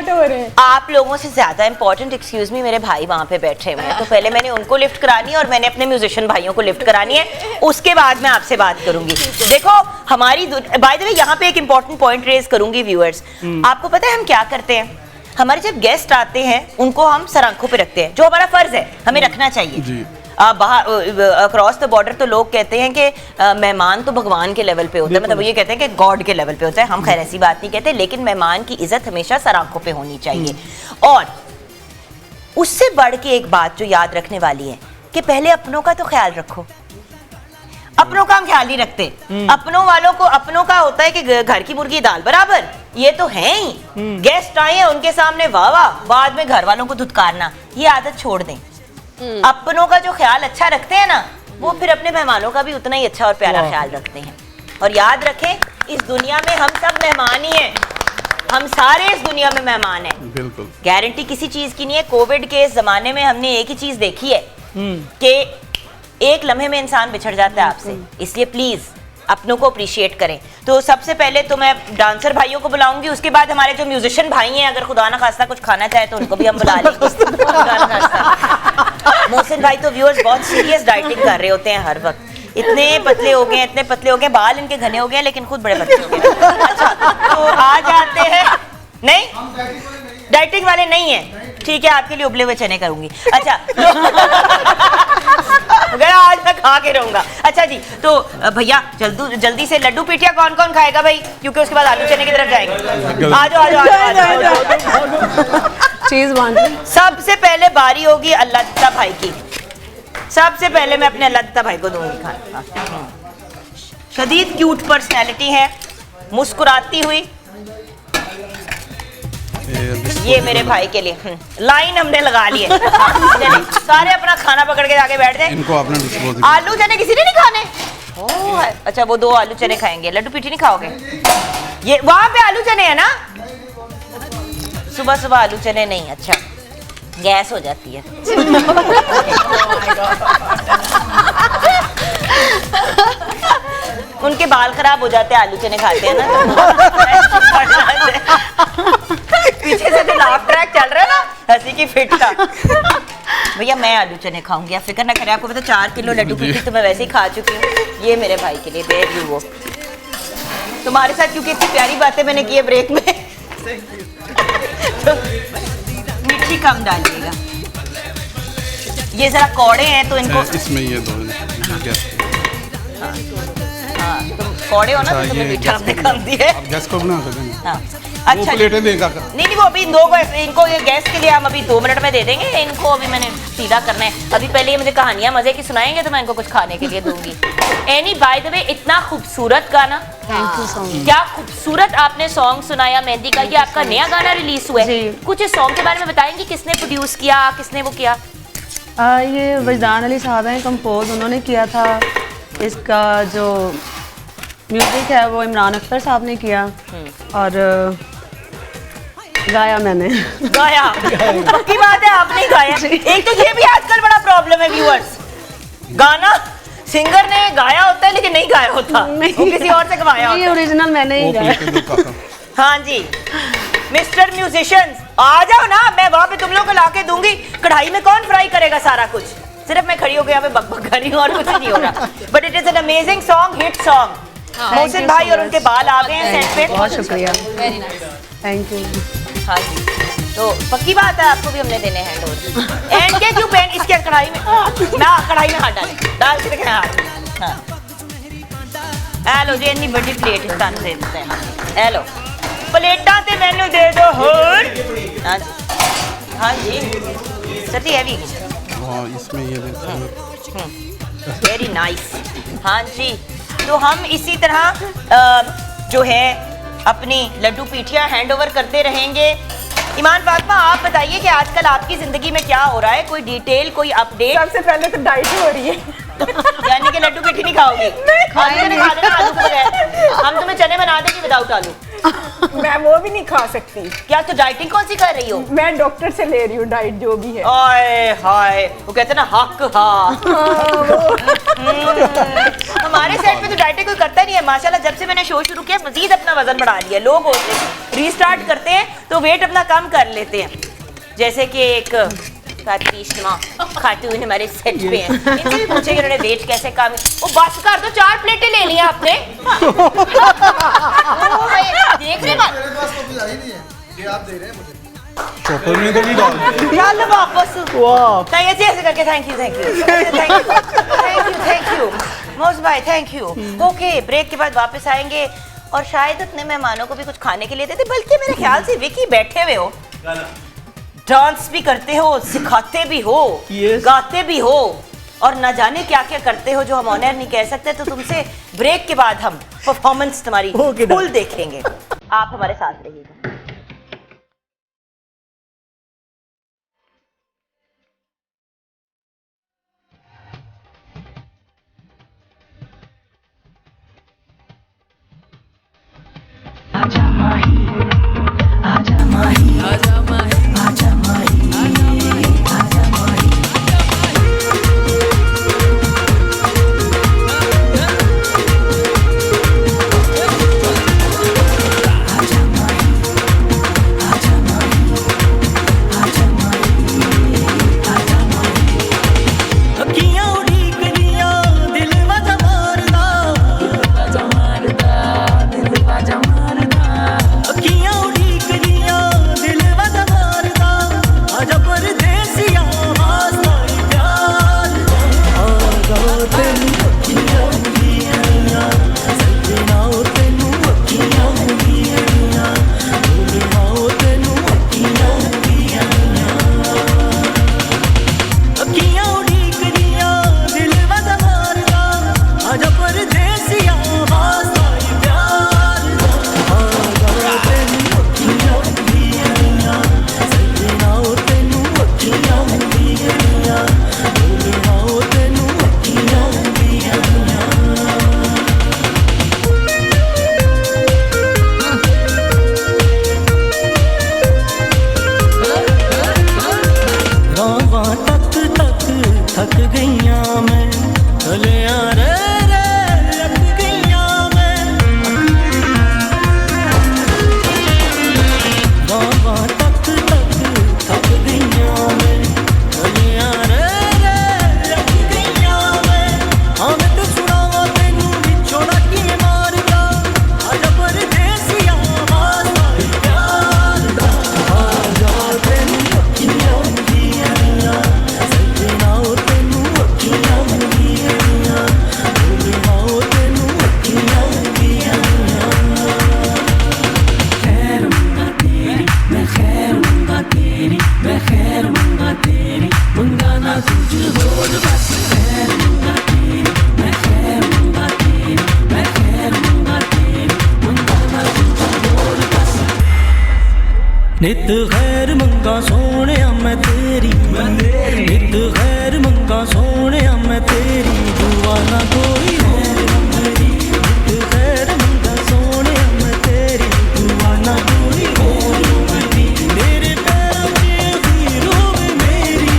आप लोगों से ज्यादा इंपॉर्टेंट, एक्सक्यूज मी, मेरे भाई वहाँ पे बैठे हुए हैं, तो पहले मैंने उनको लिफ्ट करानी है और मैंने अपने म्यूजिशियन भाइयों को लिफ्ट करानी है, उसके बाद मैं आपसे बात करूंगी। देखो हमारी, बाय द वे यहाँ पे एक इंपॉर्टेंट पॉइंट रेज करूंगी व्यूअर्स। आपको पता है हम क्या करते हैं? हमारे जब गेस्ट आते हैं उनको हम सर आंखों पे रखते हैं, जो हमारा फर्ज है, हमें रखना चाहिए। बाहर अक्रॉस द बॉर्डर तो लोग कहते हैं कि मेहमान तो भगवान के लेवल पे होता है, मतलब ये कहते हैं कि गॉड के लेवल पे होता है। हम खैर ऐसी बात नहीं कहते, लेकिन मेहमान की इज्जत हमेशा सर आंखों पे होनी चाहिए। और उससे बढ़ के एक बात जो याद रखने वाली है कि पहले अपनों का तो ख्याल रखो। अपनों का हम ख्याल नहीं रखते, अपनों वालों को, अपनों का होता है कि घर की मुर्गी दाल बराबर, ये तो है ही। गेस्ट आए हैं उनके सामने वाह वाह, बाद में घर वालों को धुतकारना, ये आदत छोड़ दें। अपनों का जो ख्याल अच्छा रखते हैं ना, वो फिर अपने मेहमानों का भी उतना ही अच्छा और प्यारा ख्याल रखते हैं। और याद रखें, इस दुनिया में हम सब मेहमान ही हैं, हम सारे इस दुनिया में मेहमान हैं। बिल्कुल, गारंटी किसी चीज की नहीं है। कोविड के इस जमाने में हमने एक ही चीज देखी है कि एक लम्हे में इंसान बिछड़ जाता है आपसे, इसलिए प्लीज अपनों को अप्रिशिएट करें। तो सबसे पहले तो मैं डांसर भाइयों को बुलाऊंगी, उसके बाद हमारे जो म्यूजिशियन भाई हैं, अगर खुदा ना खास्ता कुछ खाना चाहे तो उनको भी हम बुला लेंगे। मोहसिन भाई तो व्यूअर्स बहुत सीरियस डाइटिंग कर रहे होते हैं हर वक्त, इतने पतले हो गए, इतने पतले हो गए, बाल इनके घने हो गए, लेकिन खुद बड़े पतले हो गए। अच्छा तो आ जाते हैं, नहीं डाइटिंग वाले नहीं है, ठीक है, आपके लिए उबले हुए चने करूंगी। अच्छा आज मैं खा के रहूंगा। अच्छा जी, तो भैया जल्दी से लड्डू पिटिया कौन कौन खाएगा भाई, क्योंकि उसके बाद आलू चने की तरफ जाएंगे। आ जाओ। चीज बांट। सबसे पहले बारी होगी अल्लाह दत्ता भाई की। सबसे पहले मैं अपने अल्लाह दत्ता भाई को दूंगी खाना। शदीद क्यूट पर्सनैलिटी है, मुस्कुराती हुई। ये मेरे भाई के लिए लाइन हमने लगा ली है। सारे अपना खाना पकड़ के जाके बैठ जाए। इनको अपना डिस्पोज। आलू चने किसी ने नहीं खाने? ओह अच्छा, वो 2 आलू चने खाएंगे, लड्डू पीठी नहीं खाओगे? ये वहां पे आलू चने है ना? सुबह सुबह आलू चने नहीं, अच्छा गैस हो जाती है। उनके बाल खराब हो जाते हैं, आलू चने खाते हैं ना। पीछे से जो लाफ ट्रैक चल रहा है ना हंसी की फिट का। भैया मैं आलू चने खाऊंगी, आप फिक्र ना करें, आपको पता 4 किलो लड्डू पीठी तो मैं वैसे ही खा चुकी हूँ। ये मेरे भाई के लिए देख लू। वो तुम्हारे साथ क्योंकि इतनी प्यारी बातें मैंने की है ब्रेक में, तो मिर्ची कम डालिएगा। ये जरा कौड़े हैं तो इनको इसमें ये दो। हाँ, तो कौड़े हो ना तो अच्छा, तुम्हें ये मीठा गैस हमने को कम दिया है। आप गैस को बना सकते हैं। हाँ वो अच्छा प्लेटें देगा नहीं वो अभी इन दो को इनको ये गैस के लिए हम अभी 2 मिनट में दे देंगे। इनको अभी मैंने सीधा करना है। अभी पहले ये मुझे कहानियां मजे की सुनाएंगे तो मैं इनको कुछ खाने के लिए दूंगी। एनी बाय द वे इतना खूबसूरत गाना, थैंक यू सो मच। क्या खूबसूरत आपने सॉन्ग सुनाया मेहंदी का। ये आपका नया गाना रिलीज हुआ है, जी। कुछ इस सॉन्ग के बारे में बताएंगे, किसने प्रोड्यूस किया, किसने वो किया। ये वजदान अली साहब हैं, कंपोज उन्होंने किया था। इसका जो म्यूज़िक है वो इमरान अख्तर साहब ने किया और गाया मैंने। गाया पक्की बात है आपने ही गाया। एक तो ये भी आजकल बड़ा प्रॉब्लम है व्यूअर्स, गाना सिंगर ने गाया होता है लेकिन नहीं गाया होता, वो किसी और से गवाया ये होता है। ओरिजिनल मैंने ही वो गाया। प्लेटें दो काका। हाँ जी मिस्टर म्यूजिशियंस आ जाओ ना, मैं वहां पे तुम लोग को लाके दूंगी। कढ़ाई में कौन फ्राई करेगा सारा कुछ, सिर्फ मैं खड़ी होकर यहाँ पे बकबक कर रही हूँ और कुछ नहीं हो रहा। But it is an amazing song, hit song. Mohsin you भाई so और much. उनके बाल आ गए हैं सेट पे। बहुत शुक्रिया, वेरी नाइस। Thank you. हाँ जी तो पक्की बात है आपको भी हमने देने हैंड ओवर। एंड के क्यों पेन इसके कढ़ाई में, मैं कढ़ाई में हाथ डाल के रखे हाथ। हाँ हेलो जी इतनी बड़ी प्लेट इस तरह दे देते हैं। हेलो प्लेटा ते मैनू दे दो होर। हाँ जी हाँ जी सती है भी। हाँ इसमें ये देते हैं। Very nice. हाँ जी तो हम इसी तरह जो है अपनी लड्डू पीठियाँ हैंड ओवर करते रहेंगे। ईमान फातिमा आप बताइए कि आजकल आपकी जिंदगी में क्या हो रहा है, कोई डिटेल, कोई अपडेट। सबसे पहले तो डाइट हो रही है। यानी कि लड्डू पीठी नहीं खाओगी, आलू नहीं खा देना, आलू के बगैर। हम तुम्हें चने बना देंगे विदाउट आलू। मैं वो भी नहीं खा सकती। क्या तो डाइटिंग कौन सी कर रही हो। मैं डॉक्टर से ले रही हूँ डाइट जो भी है। आए हाय वो कहते हैं ना हक हाँ। हमारे सेट पे तो डाइटिंग कोई करता नहीं है माशाल्लाह। जब से मैंने शो शुरू किया मजीद अपना वजन बढ़ा लिया। लोग होते हैं रीस्टार्ट करते हैं तो वेट अपना कम कर लेते हैं। जैसे कि एक खातून हमारे सेट पे हैं, इनसे भी पूछे कि उन्होंने वेट कैसे कम। वो बस कर दो, 4 प्लेटें ले लिया आपने। देख रहे बात चॉपर में तो नहीं डालते। चल वापस वाह ऐसे ऐसे करके thank you thank you thank you thank you thank you most भाई थैंक यू। ओके ब्रेक के बाद वापस आएंगे और शायद अपने मेहमानों को भी कुछ खाने के लिए देते। बल्कि मेरे ख्याल से विकी बैठे हुए हो, डांस भी करते हो, सिखाते भी हो, गाते भी हो और न जाने क्या क्या करते हो जो हम ऑनर नहीं कह सकते। तो तुमसे ब्रेक के बाद हम परफॉर्मेंस तुम्हारी फुल देखेंगे। आप हमारे साथ रहिएगा। नित खैर मंगा सोने मैं तेरी, नित खैर मंगा सोने मैं तेरी, दुआ ना कोई और मंगदी। नित खैर मंगा सोने मैं तेरी, दुआ ना कोई और मंगदी। मेरे पैरों च हीरो वे मेरी,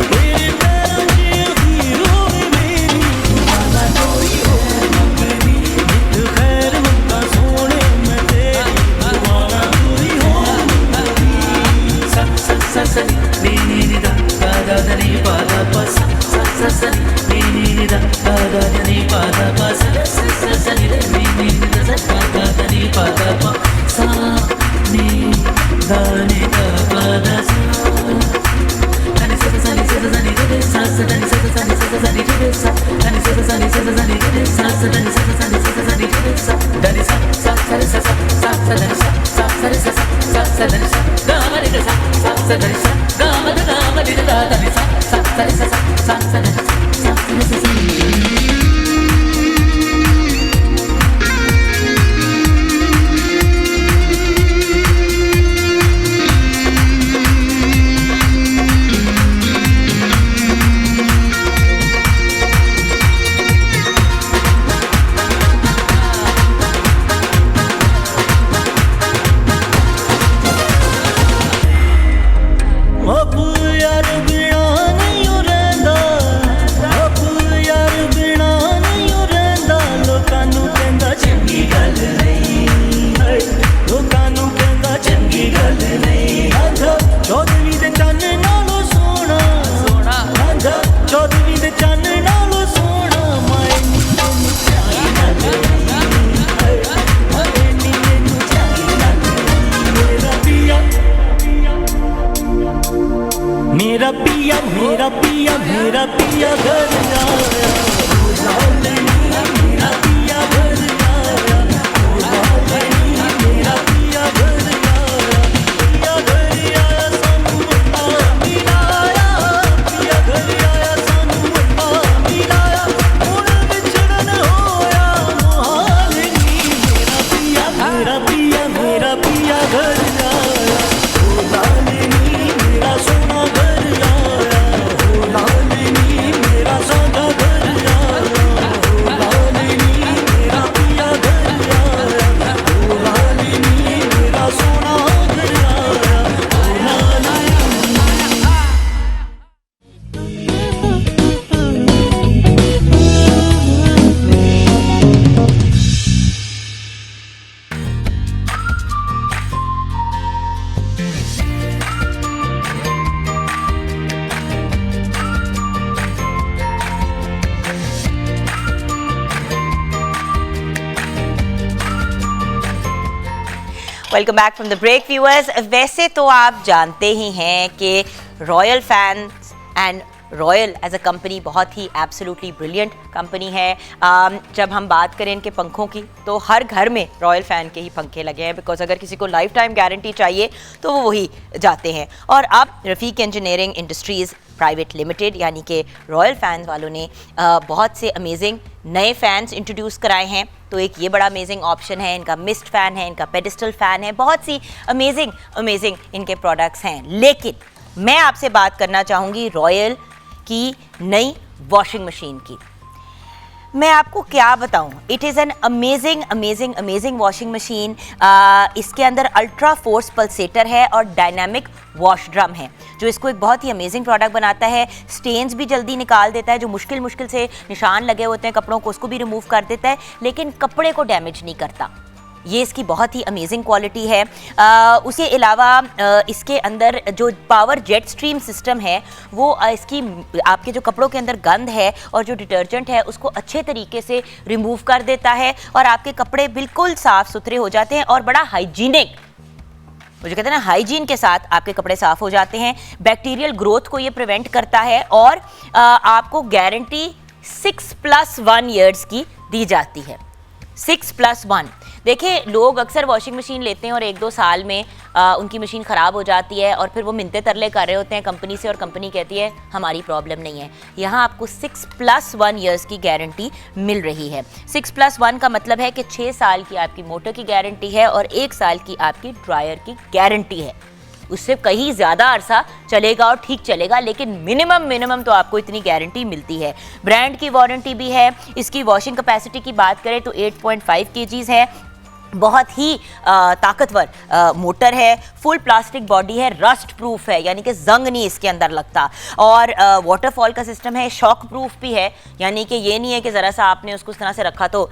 तेरे पैरों च हीरो वे मेरी, दुआ ना कोई और मंगदी। नित खैर मंगा सोने मैं तेरी, दुआ ना कोई और मेरा पिया मेरा पिया मेरा पिया घर आया, मेरा पिया घर आया, मेरा पिया घर आया, पिया घर आया सानू मिलाया, पिया घर आया सानू मिलाया, हुण विछड़न होया मुहाल नी। मेरा पिया मेरा पिया मेरा पिया घर आया, मेरा सोना घर आया, मेरा सादा घर आया, मेरा पिया घर आया, मेरा सोना घर आया। Welcome back from the break viewers. वैसे तो आप जानते ही हैं कि royal fans and royal as a company बहुत ही एब्सोल्युटली ब्रिलियंट कंपनी है। जब हम बात करें इनके पंखों की तो हर घर में रॉयल फ़ैन के ही पंखे लगे हैं, बिकॉज अगर किसी को लाइफ टाइम गारंटी चाहिए तो वो वही जाते हैं। और अब रफ़ीक इंजीनियरिंग इंडस्ट्रीज़ प्राइवेट लिमिटेड यानी कि रॉयल फैंस वालों ने बहुत से अमेजिंग नए फ़ैन्स इंट्रोड्यूस कराए हैं। तो एक ये बड़ा अमेजिंग ऑप्शन है, इनका मिस्ट फ़ैन है, इनका पेडिस्टल फ़ैन है, बहुत सी अमेजिंग इनके प्रोडक्ट्स हैं। लेकिन मैं आपसे बात करना चाहूँगी रॉयल की नई वॉशिंग मशीन की। मैं आपको क्या बताऊं, it is an amazing washing machine. इसके अंदर अल्ट्रा फोर्स पल्सेटर है और डायनामिक वॉश ड्रम है, जो इसको एक बहुत ही अमेजिंग प्रोडक्ट बनाता है। स्टेन्स भी जल्दी निकाल देता है, जो मुश्किल से निशान लगे होते हैं कपड़ों को, उसको भी रिमूव कर देता है, लेकिन कपड़े को डैमेज नहीं करता। ये इसकी बहुत ही अमेजिंग क्वालिटी है। उसके अलावा इसके अंदर जो पावर जेट स्ट्रीम सिस्टम है वो इसकी आपके जो कपड़ों के अंदर गंद है और जो डिटर्जेंट है उसको अच्छे तरीके से रिमूव कर देता है और आपके कपड़े बिल्कुल साफ़ सुथरे हो जाते हैं और बड़ा हाइजीनिक, वो जो कहते हैं ना हाइजीन के साथ आपके कपड़े साफ़ हो जाते हैं। बैक्टीरियल ग्रोथ को ये प्रिवेंट करता है और आपको गारंटी 6+1 ईयर्स की दी जाती है। 6+1 देखिए, लोग अक्सर वॉशिंग मशीन लेते हैं और 1-2 साल में उनकी मशीन ख़राब हो जाती है और फिर वो मिन्नतें तरले कर रहे होते हैं कंपनी से, और कंपनी कहती है हमारी प्रॉब्लम नहीं है। यहाँ आपको 6+1 ईयर्स की गारंटी मिल रही है। 6+1 का मतलब है कि 6 साल की आपकी मोटर की गारंटी है और 1 साल की आपकी ड्रायर की गारंटी है। उससे कहीं ज़्यादा अरसा चलेगा और ठीक चलेगा, लेकिन मिनिमम तो आपको इतनी गारंटी मिलती है। ब्रांड की वारंटी भी है। इसकी वॉशिंग कैपेसिटी की बात करें तो 8.5 kgs है। बहुत ही ताकतवर मोटर है, फुल प्लास्टिक बॉडी है, रस्ट प्रूफ है, यानी कि जंग नहीं इसके अंदर लगता, और वाटरफॉल का सिस्टम है, शॉक प्रूफ भी है, यानी कि ये नहीं है कि ज़रा सा आपने उसको इस तरह से रखा तो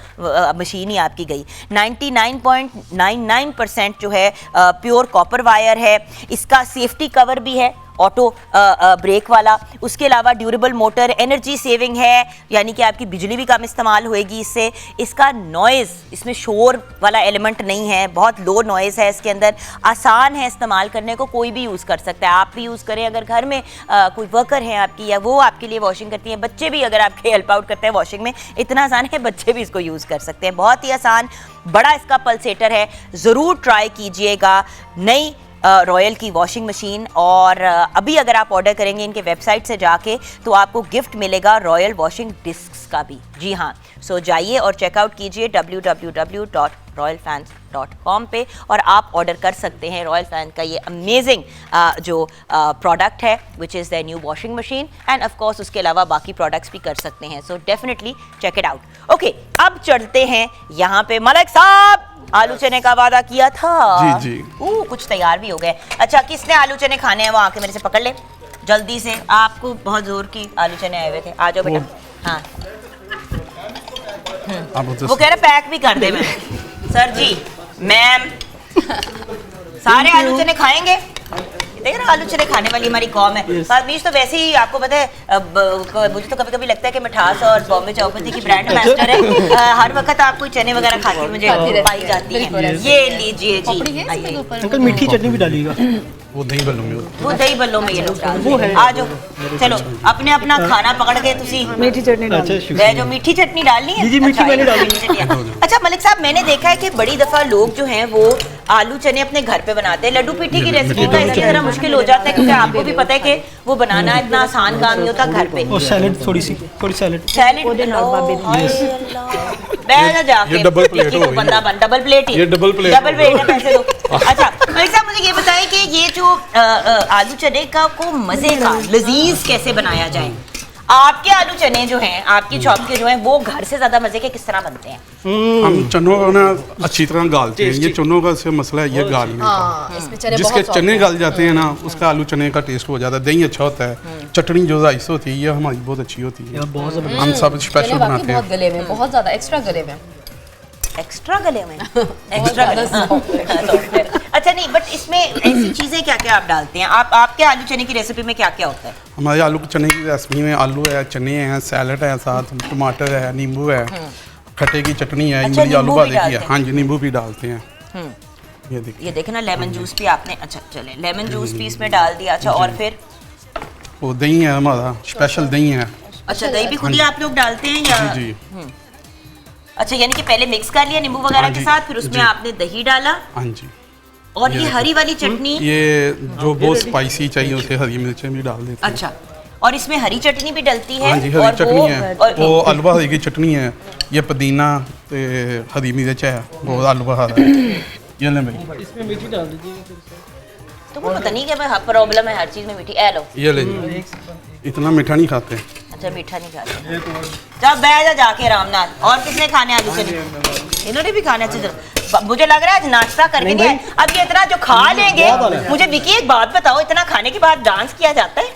मशीन ही आपकी गई। 99.99% जो है प्योर कॉपर वायर है। इसका सेफ्टी कवर भी है, ऑटो ब्रेक वाला। उसके अलावा ड्यूरेबल मोटर, एनर्जी सेविंग है, यानी कि आपकी बिजली भी कम इस्तेमाल होएगी इससे। इसका नॉइज़, इसमें शोर वाला एलिमेंट नहीं है, बहुत लो नॉइज़ है इसके अंदर। आसान है इस्तेमाल करने को, कोई भी यूज़ कर सकता है। आप भी यूज़ करें, अगर घर में कोई वर्कर हैं आपकी या वो आपके लिए वॉशिंग करती हैं, बच्चे भी अगर आपके हेल्प आउट करते हैं वॉशिंग में, इतना आसान है, बच्चे भी इसको यूज़ कर सकते हैं। बहुत ही आसान, बड़ा इसका पल्सेटर है। ज़रूर ट्राई कीजिएगा नई रॉयल की वॉशिंग मशीन। और अभी अगर आप ऑर्डर करेंगे इनके वेबसाइट से जाके तो आपको गिफ्ट मिलेगा रॉयल वॉशिंग डिस्क्स का भी। जी हाँ, सो जाइए और चेकआउट कीजिए www.royalfans.com पे और आप ऑर्डर कर सकते हैं रॉयल फैन का ये अमेजिंग जो प्रोडक्ट है, which is the new washing machine, and of course उसके अलावा बाकी प्रोडक्ट्स भी कर सकते हैं। So definitely check it out. Okay, अब चलते हैं यहाँ पे। मलिक साहब, आलू चने का वादा किया था। जी। कुछ तैयार भी हो गए। अच्छा, किसने आलू चने खाने हैं वो आके मेरे से पकड़ ले जल्दी से। आपको बहुत जोर की आलू चने आए हुए थे, आ जाओ बेटा। हाँ, वो कह रहे पैक भी कर दे मैंने। सर जी, मैम, सारे आलू चने खाएंगे? देख रहे, आलू चने खाने वाली हमारी कौम है। परमीश तो वैसे ही आपको पता है, मुझे तो कभी कभी लगता है कि मिठास और बॉम्बे चौपती की ब्रांड एम्बेसडर है। हर वक्त आपको चने वगैरह खा के मुझे पाई जाती है। ये लीजिए जी। अंकल मीठी चटनी भी डालिएगा। वो दही बल्लों में, वो दही बल्लों में ये लोग आ जाओ। चलो अपने अपना खाना पकड़ के तुसी मीठी चटनी जो मीठी चटनी डालनी है। जी मीठी मैंने डाली। अच्छा मलिक साहब, मैंने देखा है कि बड़ी दफा लोग जो हैं वो आलू चने अपने घर पे बनाते हैं। लड्डू पीठी की रेसिपी का इसलिए जरा मुश्किल हो जाता है क्योंकि आपको भी पता है कि वो बनाना इतना आसान काम नहीं होता घर पे। और सैलेड, थोड़ी सैलेड जाके डबल प्लेट हो गई। डबल प्लेट ही, ये डबल प्लेट है, पैसे दो। अच्छा मलिक साहब, मुझे ये बताएं कि ये जो आलू चने का को मजे का लजीज कैसे बनाया जाए? आपके आलू चने जो हैं, आपकी शॉप के जो हैं, वो घर से ज्यादा मजे के किस तरह बनते हैं? हम चनों को ना अच्छी तरह गालते हैं। ये चनों का से मसला है, ये गालने का। जिसके चने गल जाते हैं ना, उसका आलू चने का टेस्ट हो जाता है, दही अच्छा होता है, चटनी जो राइस होती है ये हमारी बहुत अच्छी होती है। हम सब स्पेशल बनाते हैं। गले में बहुत ज्यादा एक्स्ट्रा गले में अच्छा नहीं, बट इसमें ऐसी चीजें क्या क्या आप डालते हैं? आपके आलू चने की रेसिपी में क्या क्या होता है? हमारे आलू चने की रेसिपी में आलू है, चने हैं, सैलड है, साथ टमाटर है, नींबू है, खट्टे की चटनी है, इमली आलू भाजी की है। हाँ जी, नींबू भी डालते हैं। ये देखे ना, लेमन जूस भी आपने, अच्छा चले लेमन जूस भी इसमें डाल दिया। अच्छा, और फिर वो दही है, हमारा स्पेशल दही है। अच्छा, दही भी खुद ही आप लोग डालते हैं या? जी। अच्छा, यानी कि पहले मिक्स कर लिया नींबू वगैरह के साथ, फिर उसमें आपने दही डाला। हाँ जी। और ये हरी वाली चटनी, ये जो बहुत स्पाइसी चाहिए उसे हरी मिर्चें भी डाल देते हैं। अच्छा, और इसमें हरी चटनी भी डलती है? हाँ जी, हरी चटनी है, वो आलू हरी की चटनी है, ये पुदीना ते हरी मिर्च है, वो आलू हरा है। ये ले भाई, इसमें मीठी डाल दीजिए। तो वो पता नहीं क्या प्रॉब्लम है, हर चीज में मीठी। ए लो, ये ले, इतना मीठा नहीं खाते। अच्छा, मीठा नहीं खाते। चल बैठ जा जाके आराम नाल। और किसने खाने आलू चने? इन्होंने भी खाने। अच्छा, मुझे लग रहा है आज नाश्ता करके नहीं है। अब ये इतना जो खा लेंगे, मुझे विकी एक बात बताओ, इतना खाने के बाद डांस किया जाता है?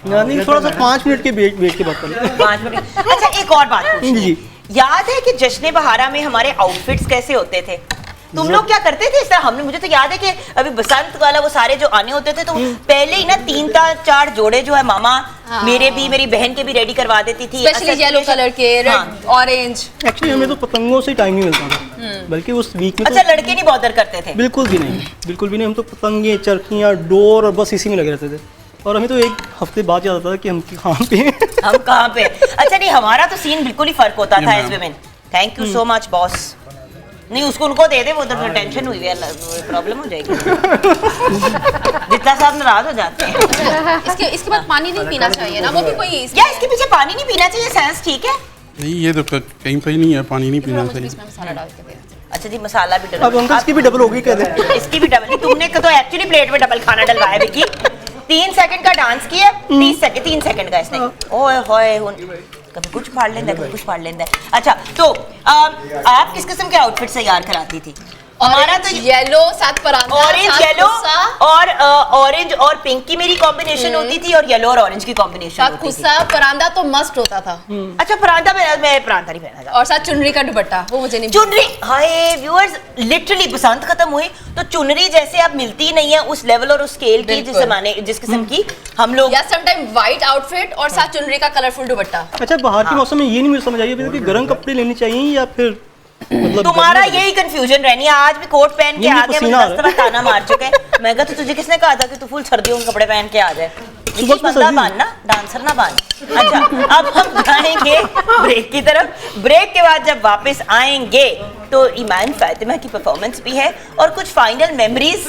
नहीं, थोड़ा सा 5 मिनट के वेट के बाद करें। 5 मिनट। अच्छा, एक और बात पूछनी, याद है कि जश्न बहारा में हमारे आउटफिट्स कैसे होते थे? तुम लोग क्या करते थे इस तरह? हमने, मुझे तो याद है कि अभी बसंत वाला वो सारे जो आने होते थे तो पहले ही ना 3-4 जोड़े जो है मामा मेरे भी, मेरी बहन के भी रेडी करवा देती थी, स्पेशली येलो कलर के, रेड, ऑरेंज। एक्चुअली हमें तो पतंगों से टाइम नहीं मिलता था, बल्कि उस वीक में। अच्छा, लड़के नहीं बॉदर करते थे? बिल्कुल भी नहीं, बिल्कुल भी नहीं। हम तो पतंगे, चरखियाँ, डोर और बस इसी में लगे रहते थे। और हमें तो एक हफ्ते बाद याद आता था कि हम कहाँ पे हैं। हम कहाँ पे? अच्छा नहीं, हमारा तो सीन बिल्कुल ही फर्क होता था as women. Thank you so much boss. नहीं उसको उनको दे दे, वो तो टेंशन हुई है, प्रॉब्लम हो जाएगी। जितना साहब नाराज हो जाते हैं। इसके बाद पानी नहीं पीना चाहिए ना, वो भी कोई या इसके पीछे पानी नहीं पीना चाहिए, सेंस ठीक है? नहीं ये तो कहीं पे ही नहीं है, पानी नहीं पीना चाहिए। मसाला डाल के दे। अच्छा जी मसाला भी डल, अब अंकल इसकी भी डबल होगी कह दे। इसकी भी डबल, तुमने तो एक्चुअली प्लेट में डबल खाना डलवाया विकी। 3 सेकंड का डांस किया, 3 सेकंड का इसने। ओए होए कभी कुछ फाड़ लेंदा, कभी कुछ फाड़ लेंदा। अच्छा तो आप किस किस्म के आउटफिट तैयार कराती थी? हमारा तो येलो साथ परांदा, ऑरेंज येलो और ऑरेंज और पिंक की मेरी कॉम्बिनेशन होती थी, और येलो और ऑरेंज की कॉम्बिनेशन होती थी। खुस्सा परांदा तो मस्ट होता था। अच्छा परांदा मैं परांदा नहीं पहना था। और साथ चुनरी का दुपट्टा, वो मुझे नहीं। चुनरी, हाय व्यूअर्स, लिटरली बसंत खत्म हुई तो चुनरी जैसे अब मिलती ही नहीं है उस लेवल और उस स्केल की, जिस जमाने जिस किस्म की हम लोग। या सम टाइम व्हाइट आउटफिट और साथ चुनरी का कलरफुल दुपट्टा। अच्छा बाहर के मौसम में ये नहीं मुझे समझ आई कि गर्म कपड़े लेने चाहिए या फिर मतलब तुम्हारा यही कंफ्यूजन रहनी है। आज भी कोट पहन के आ गया, मुझे 10 तरह ताना मार चुके हैं। मैं कहा तो तुझे किसने कहा था कि तू फुल सर्दियों के कपड़े पहन के आ जाए? बंदा बांधना, डांसर ना बांध। अच्छा अब हम जाएंगे ब्रेक की तरफ। ब्रेक के बाद जब वापस आएंगे तो ईमान फातिमा की परफॉर्मेंस भी है और कुछ final memories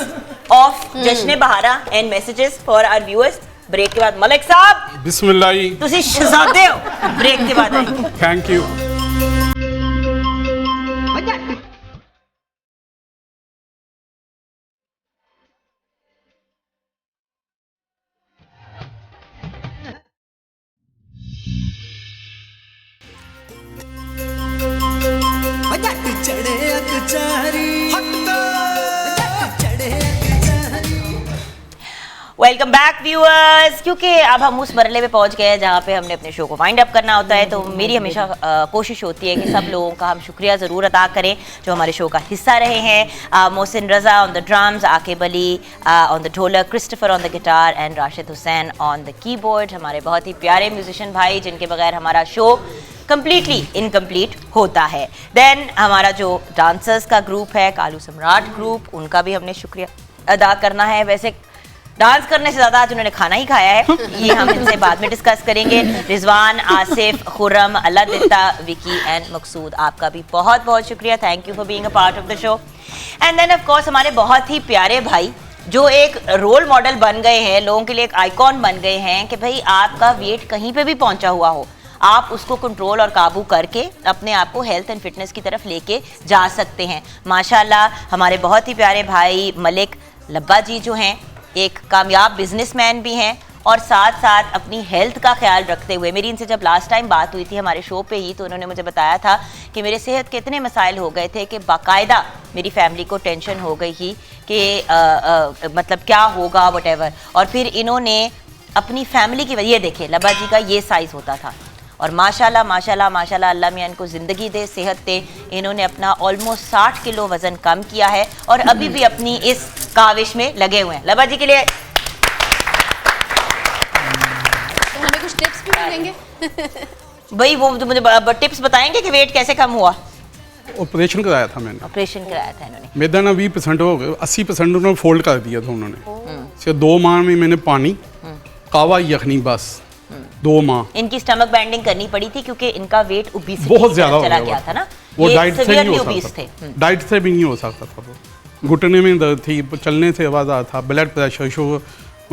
of Jashn Bahara and messages for our viewers. Break के बाद मलिक साहब बिस्मिल्लाह, तुसी शहजादे हो। ब्रेक के बाद आएंगे। Thank you. Welcome back viewers. क्योंकि अब हम उस मरले पे पहुंच गए हैं जहाँ पे हमने अपने शो को वाइंड अप करना होता है, तो मेरी हमेशा कोशिश होती है कि सब लोगों का हम शुक्रिया ज़रूर अदा करें जो हमारे शो का हिस्सा रहे हैं। Mohsin Raza on the drums, Aqib Ali on the dholak, Christopher on the guitar and Rashid Hussain on the keyboard. हमारे बहुत ही प्यारे म्यूजिशियन भाई जिनके बगैर हमारा शो कंप्लीटली इनकम्प्लीट होता है। देन हमारा जो डांसर्स का ग्रुप है कालू सम्राट ग्रुप, उनका भी हमने शुक्रिया अदा करना है। वैसे डांस करने से ज़्यादा आज उन्होंने खाना ही खाया है, ये हम इनसे बाद में डिस्कस करेंगे। रिजवान, आसिफ, खुर्रम, अल्लाह दित्ता, विकी एंड मकसूद, आपका भी बहुत बहुत शुक्रिया। Thank you for being a part of the show. And then of course हमारे बहुत ही प्यारे भाई जो एक रोल मॉडल बन गए हैं, लोगों के लिए एक आइकॉन बन गए हैं कि भाई आपका वेट कहीं पे भी पहुंचा हुआ हो, आप उसको कंट्रोल और काबू करके अपने आप को हेल्थ एंड फिटनेस की तरफ लेके जा सकते हैं। माशाल्लाह हमारे बहुत ही प्यारे भाई मलिक लब्बा जी जो हैं एक कामयाब बिजनेसमैन भी हैं और साथ साथ अपनी हेल्थ का ख्याल रखते हुए, मेरी इनसे जब लास्ट टाइम बात हुई थी हमारे शो पे ही, तो उन्होंने मुझे बताया था कि मेरे सेहत के इतने मसाइल हो गए थे कि बाकायदा मेरी फैमिली को टेंशन हो गई थी कि मतलब क्या होगा व्हाटएवर। और फिर इन्होंने अपनी फैमिली की वजह, देखे लब्बा जी का ये साइज़ होता था और माशाल्लाह माशाल्लाह माशाल्लाह अल्लाह मियां इनको ज़िंदगी दे, सेहत दे। इन्होंने अपना ऑलमोस्ट 60 किलो वज़न कम किया है और अभी भी अपनी इस काविश में लगे हुए हैं। लब्बा जी के लिए तो हमें कुछ टिप्स भी मिलेंगे। भाई वो तो मुझे टिप्स बताएंगे कि वेट कैसे कम हुआ? ऑपरेशन कराया था मैंने। ऑपरेशन कराया था इन्होंने। मेदा ना 20% हो गया, 80% उन्होंने फोल्ड कर दिया था उन्होंने। सिर्फ 2 माह में मैंने पानी, कावा यखनी, बस 2 माह। इनकी स्टमक बैंडिंग करनी पड़ी थी क्योंकि इनका वेट ओबेसिटी बहुत ज्यादा चला गया था ना, वो डाइट से नहीं हो ओबीस सकता थे। डाइट से भी नहीं हो सकता था। वो घुटने में दर्द थी, चलने से आवाज़ आता था, ब्लड प्रेशर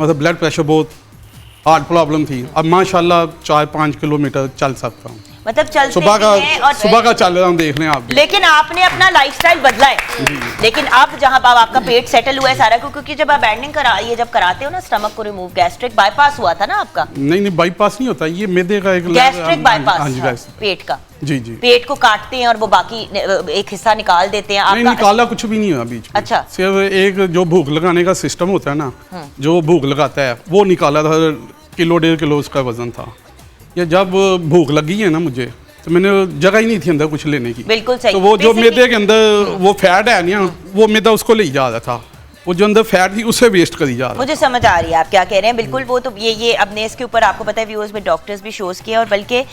मतलब ब्लड प्रेशर बहुत हार्ट प्रॉब्लम थी। अब माशाल्लाह 4-5 किलोमीटर चल सकता हूँ, मतलब चलते सुबह का चल रहा हूँ, देख लें आप। लेकिन आपने अपना लाइफस्टाइल बदला है। लेकिन अब जहाँ आपका पेट सेटल हुआ है सारा, क्योंकि जब आप बैंडिंग ये जब कराते हो ना स्टमक को रिमूव, गैस्ट्रिक बाईपास हुआ था ना आपका? नहीं बाईपास नहीं होता, ये मैदे का एक गैस्ट्रिक बाईपास, पेट का। जी पेट को काटते हैं और वो बाकी एक हिस्सा निकाल देते हैं। नहीं, निकाला कुछ भी नहीं हुआ बीच में। अच्छा, सिर्फ एक जो भूख लगाने का सिस्टम होता है ना, जो भूख लगाता है वो निकाला था, 1-1.5 किलो उसका वजन था। या जब भूख लगी है ना मुझे, तो मैंने जगह ही नहीं थी अंदर कुछ लेने की। बिल्कुल सही। तो वो जो मैदे के अंदर वो फैट है ना, वो मैदा उसको ले जा रहा था, वो जो अंदर फैट थी उसे वेस्ट करी जा रहा। मुझे समझ आ रही है आप क्या कह रहे हैं। बिल्कुल वो तो ये अपने इसके ऊपर आपको पता है व्यूअर्स में डॉक्टर्स भी शोज़ किए और बल्कि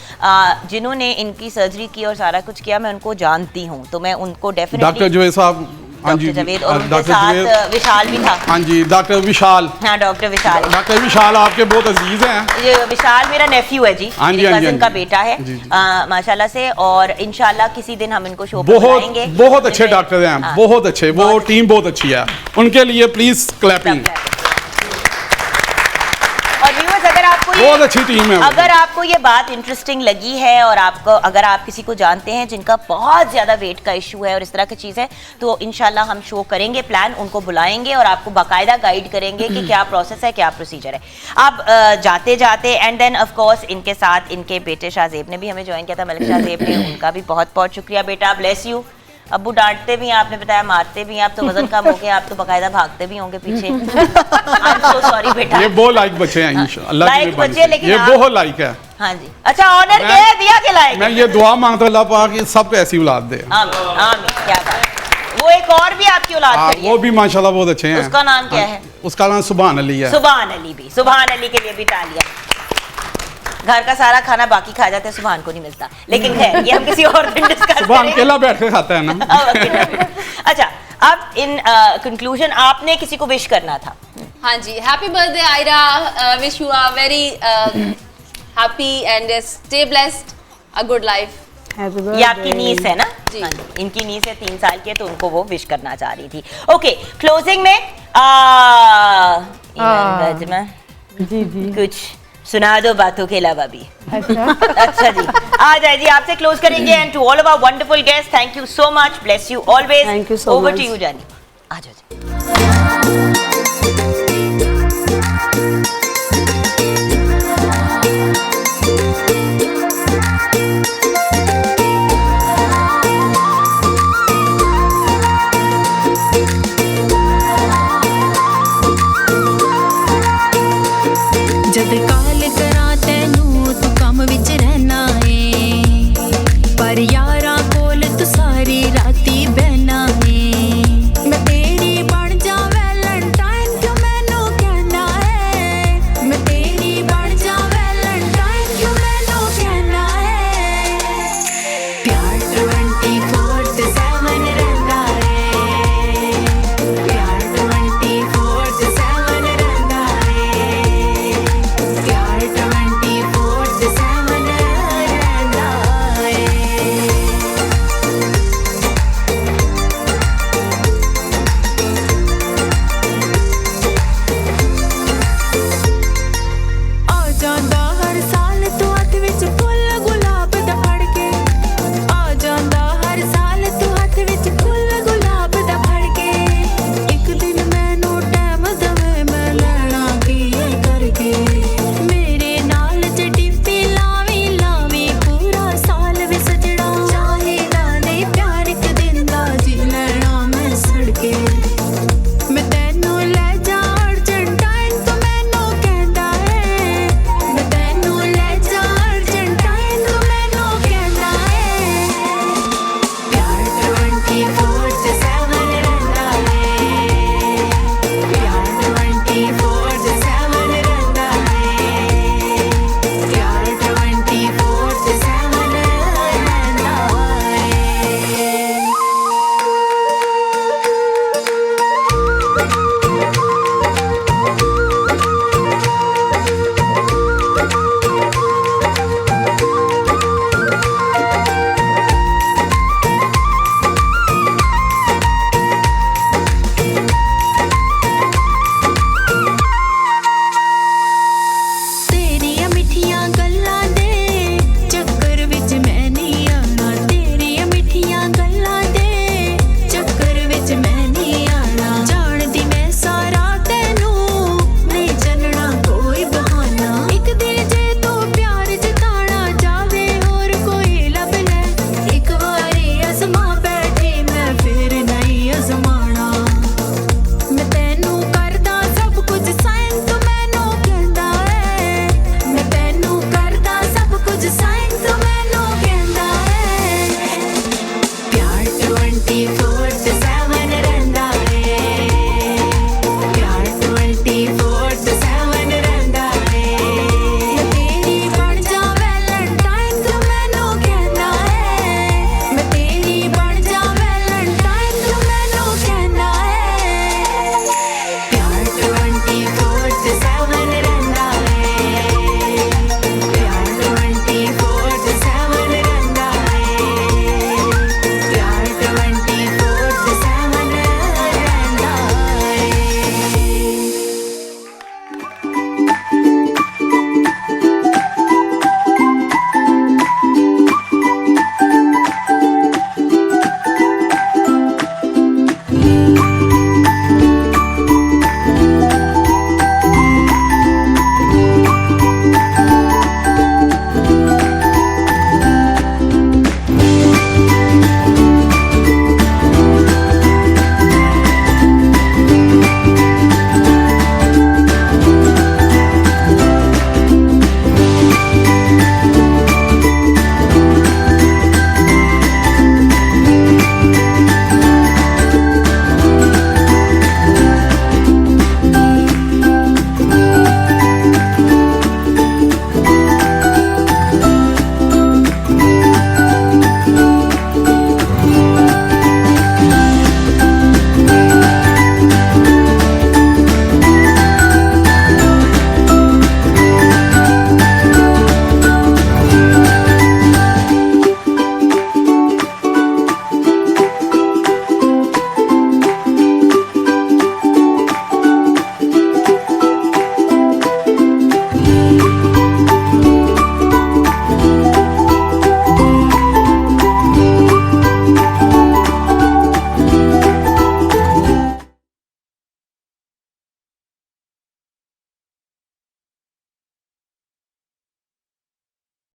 जिन्होंने इनकी सर्जरी की और सारा कुछ किया मैं उनको जानती हूँ, तो मैं उनको डेफिनेटली डॉक्टर जो है साहब हाँ जी, डॉक्टर जावेद, और उनके डॉक्टर साथ जावेद। विशाल भी था। हाँ जी, डॉक्टर विशाल। हाँ, डॉक्टर विशाल। डॉक्टर विशाल आपके बहुत अजीज हैं। ये विशाल मेरा नेफ्यू है जी, हाँ जी, मेरे हाँ जी, कजिन हाँ का जी। बेटा है जी, जी। माशाल्लाह से। और इंशाल्लाह किसी दिन हम इनको शो पे बहुत बुलाएंगे। बहुत अच्छे इनमें- डॉक्टर हैं, हाँ, बहुत अच्छे, वो टीम बहुत अच्छी है, उनके लिए प्लीज क्लैपिंग। और व्यूअर्स, अगर आपको बहुत अच्छी टीम है वो। अगर आपको ये बात इंटरेस्टिंग लगी है और आपको अगर आप किसी को जानते हैं जिनका बहुत ज़्यादा वेट का इशू है और इस तरह की चीज़ है, तो इंशाल्लाह हम शो करेंगे प्लान, उनको बुलाएंगे और आपको बाकायदा गाइड करेंगे कि क्या प्रोसेस है, क्या प्रोसीजर है। अब जाते जाते एंड देन ऑफ कोर्स इनके साथ इनके बेटे शाहजेब ने भी हमें ज्वाइन किया था, मलिक शाहजेब ने, उनका भी बहुत बहुत शुक्रिया बेटा, ब्लेस यू। अब्बू डांटते भी हैं, आपने बताया मारते भी हैं, आप तो वजन कम हो गया, आप तो बाकायदा भागते भी होंगे पीछे। आई एम सो सॉरी बेटा। ये बहुत लाइक बच्चे हैं इंशाल्लाह, अल्लाह की लाइक मेहरबानी बच्चे, से। लेकिन ये आप- बहुत लाइक है। हाँ जी, अच्छा ऑनर क्या दिया के लायक। मैं ये दुआ मांगता हूं अल्लाह पाक कि सबको ऐसी औलाद दे। आमीन आमीन, क्या बात। वो एक और भी आपकी औलाद हाँ, खड़ी है, वो भी माशाल्लाह बहुत अच्छे हैं। उसका नाम क्या है? उसका नाम सुभान अली है। सुभान अली भी, सुभान अली के लिए भी तालियां। घर का सारा खाना बाकी खा जाते हैं, सुभान को नहीं मिलता, लेकिन खैर ये हम किसी और दिन डिस्कस सुभान करेंगे। अकेला बैठ के खाता है ना। अच्छा, अब इन कंक्लूजन आपने किसी को विश करना था। हाँ जी, happy birthday Aira, wish you are very happy and stay blessed, a good life. ये आपकी नीस है ना? जी। हाँ, इनकी नीस है, 3 साल की है, तो उनको वो विश करना चाह रही थी। ओके, क्लोजिंग में जी जी कुछ सुना दो बातों के अलावा भी। अच्छा अच्छा जी, आ जाए जी, आपसे क्लोज करेंगे। And to all of our wonderful guest, thank you so much, bless you always. Thank you so over much. To you जानी, आ जाओ जी।